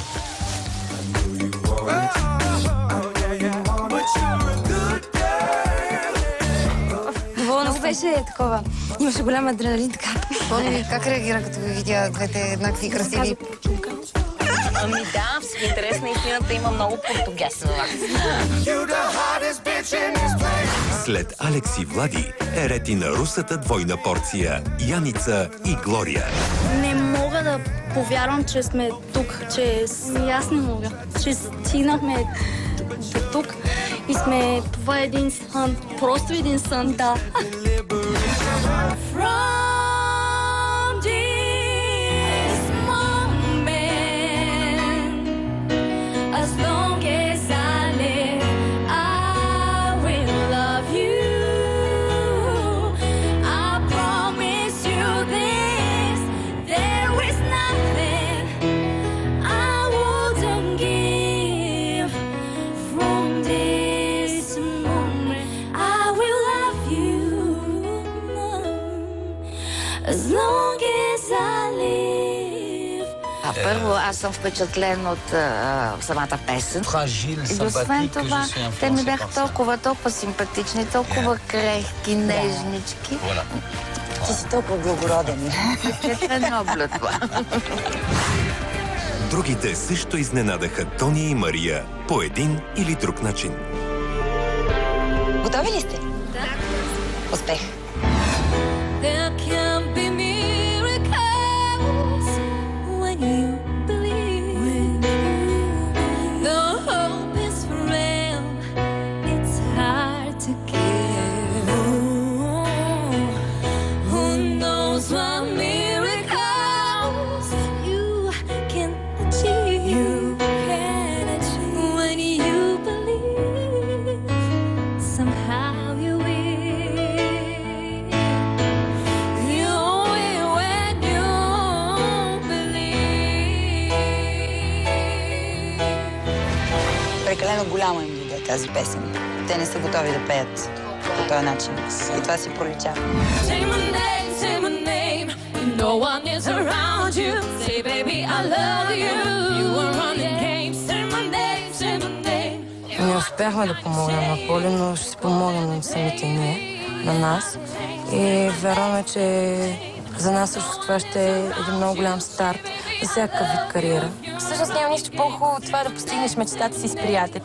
Много беше такова. Имаше голям адреналин, така. Тони, как реагира, като ви видя двете еднакви красиви? Ами да, в интерес на истината има много португез в вас. След Алекс и Влади е ред и на русата двойна порция Яница и Глория. Не мога да повярвам, че сме тук, че аз не мога, че стигнахме до тук и сме, това е един сън, просто един сън, да. Първо, аз съм впечатлен от самата песен. И освен това, те ми бяха толкова симпатични, толкова крехки, нежнички. Ти си толкова благороден. Другите също изненадаха Тони и Мария по един или друг начин. Готови ли сте? Да. Успех! Прекалено голяма им дойде тази песен. Те не са готови да пеят по този начин. И това си пролича. Не успяхме да помогнем на Поли, но ще си помогнем на самите ние, на нас. И вярваме, че за нас също това ще е един много голям старт и всякакъв вид кариера. Всъщност няма нищо по-хубаво от това да постигнеш мечтата си с приятели.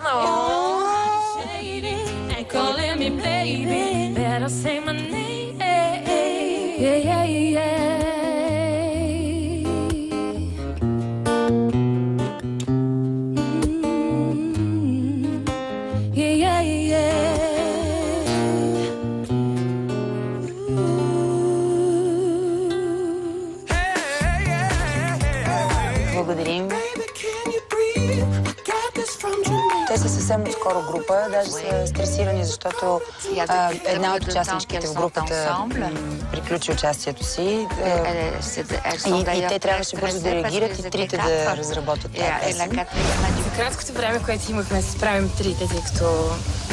Благодарим. Те са съвсем отскоро група, даже са стресирани, защото една от участничките в групата приключи участието си и те трябваше бързо да реагират и трите да разработят тази песен. За краткото време, което имахме да се справим трите, тъй като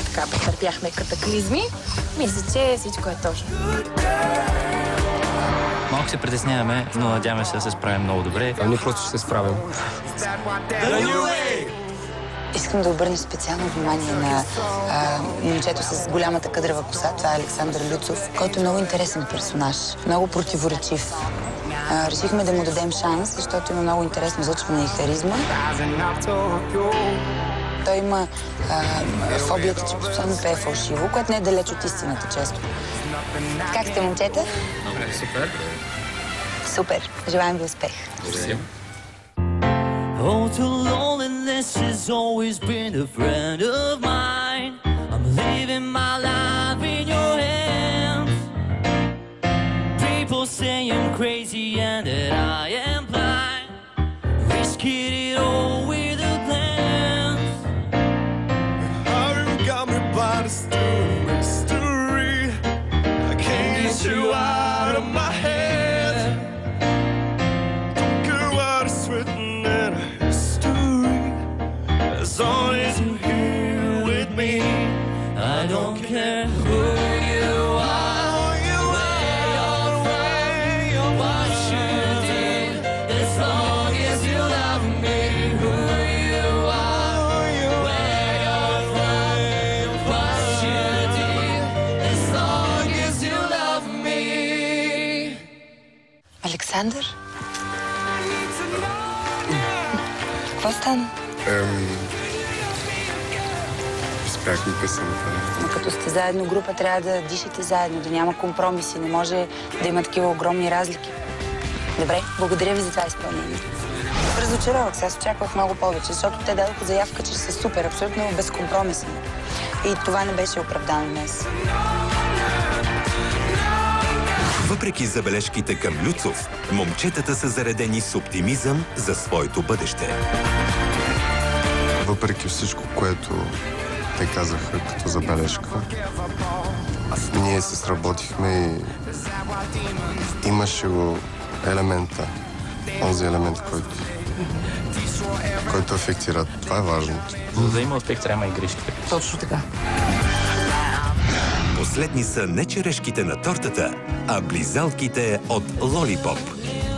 така претърпяхме катаклизми, мисля, че всичко е точно. Малко се притесняваме, но надяваме се да се справим много добре. Ние просто ще се справим. Искам да обърна специално внимание на момчето с голямата къдрава коса. Това е Александър Люцов, който е много интересен персонаж, много противоречив. Решихме да му дадем шанс, защото има много интересно звучване и харизма. Той има фобията, че постоянно пее фалшиво, което не е далеч от истината често. Как сте, момчета? Добре, супер. Супер. Желаем ви успех. Oh, to loneliness has always been a friend of mine. I'm living my life in your hands. People say I'm crazy and that I am blind. Risking it all with a glance. You got me by the mystery. I can't get you out of my head. Don't care what it's written in history. As long as you're here with me, I don't care who you are, where you're from, what you did. As long as you love me, who you are, where you're from, what you did. As long as you love me. Александър? Какво стана? Изпяхме песента. Но като сте заедно група, трябва да дишате заедно, да няма компромиси. Не може да има такива огромни разлики. Добре, благодаря ви за това изпълнение. Разочаровах се, аз очаквах много повече, защото те дадоха заявка, че са супер, абсолютно безкомпромисни. И това не беше оправдано днес. Въпреки забележките към Люцов, момчетата са заредени с оптимизъм за своето бъдеще. Въпреки всичко, което те казаха като забележка, ние се сработихме и имаше го елемента, онзи елемент, който афектира. Това е важното. За да има успех, трябва и грешки. Точно така. Последни са не черешките на тортата, а близалките от Лолипоп.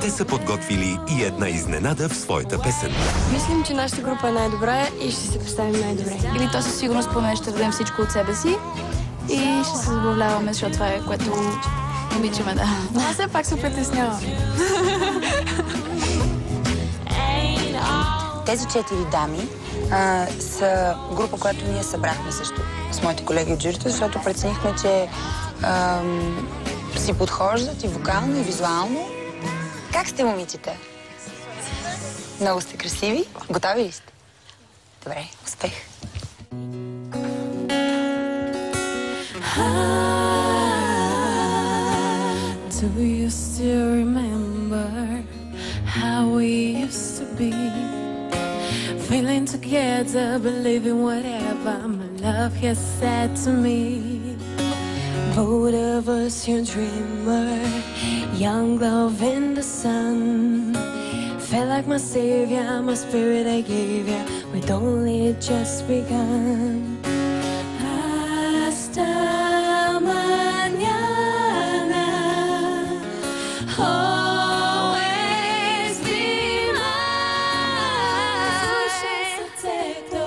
Те са подготвили и една изненада в своята песен. Мислим, че нашата група е най-добра и ще се представим най-добре. Или то със сигурност поне ще дадем всичко от себе си и ще се забавляваме, защото това е което обичаме, да. Но все пак се притеснявам. Тези 4 дами са група, която ние събрахме също с моите колеги от журито, защото преценихме, че си подхождат и вокално, и визуално. Как сте, момичета? Много сте красиви. Готови ли сте? Добре, успех! Do you still remember how we used to be? Feeling together, believing whatever my love has said to me. Both of us, your dreamer, young love in the sun. Felt like my savior, my spirit I gave you. We'd only just begun. Hasta mañana. Always be mine. Слушай сърцето,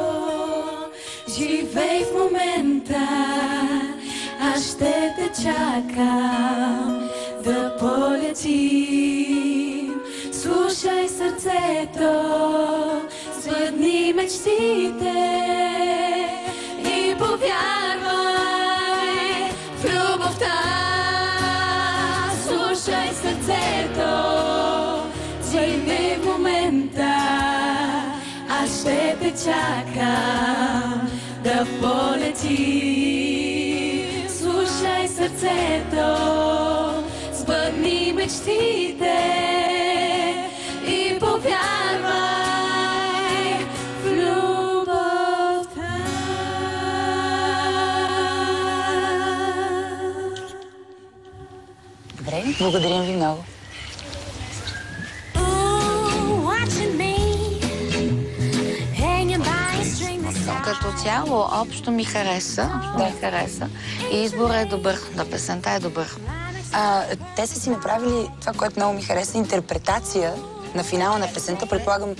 живей в момента. Аз ще те чакам да полетим. Слушай сърцето. сърцето, сбъдни мечтите и повярвай в любовта. Слушай сърцето, свърни в момента, аз ще те чакам да полети. Слушай сърцето, сбъдни мечтите и повярвай в любовта. Добре, благодарим ви много. Като цяло, общо ми хареса. И изборът е добър. Да, песента е добър. Те са си направили това, което много ми хареса, интерпретация на финала на песента. Предполагам,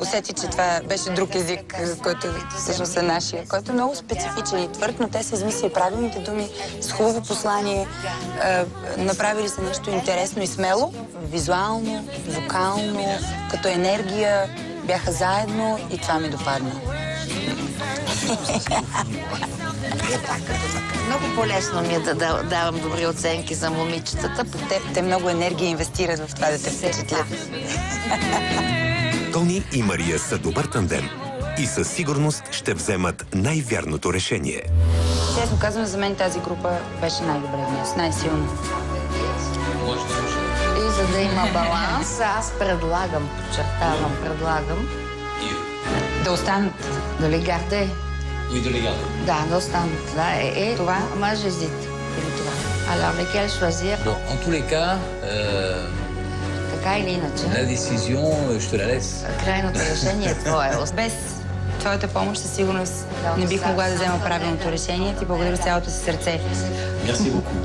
усети, че това беше друг език, който всъщност е нашия, който е много специфичен и твърд, но те са измислили правилните думи с хубаво послание. Направили са нещо интересно и смело, визуално, вокално, като енергия. Бяха заедно и това ми допадна. Много по-лесно ми е да давам добри оценки за момичетата. Те много енергия инвестират в това да те впечатлят. Тони и Мария са добър тандем и със сигурност ще вземат най-вярното решение. Честно казвам, за мен тази група беше най-добре днес, най-силна. И за да има баланс, аз предлагам, предлагам да останат. Да ли гарде? Oui, de légal. Да, да останат. Да, това, moi j'hésite. Alors, lesquels choisir? Bon, en tous les cas, така или иначе, la décision, je te la laisse. Крайното решение е твое. Без твоята помощ със сигурност не бих могла да взема правилното решение. Ти благодаря с цялото си сърце. Merci beaucoup.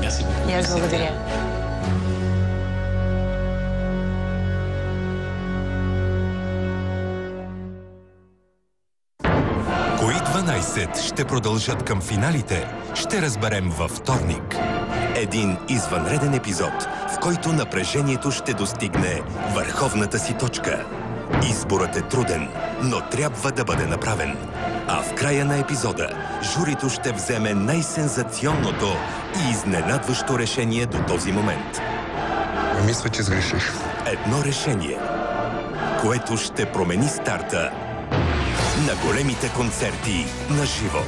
Merci beaucoup. И аз благодаря. Кои 12 ще продължат към финалите, ще разберем във вторник. Един извънреден епизод, в който напрежението ще достигне върховната си точка. Изборът е труден, но трябва да бъде направен. А в края на епизода, журито ще вземе най-сензационното и изненадващо решение до този момент. Мисля, че сгреших. Едно решение, което ще промени старта на големите концерти на живо.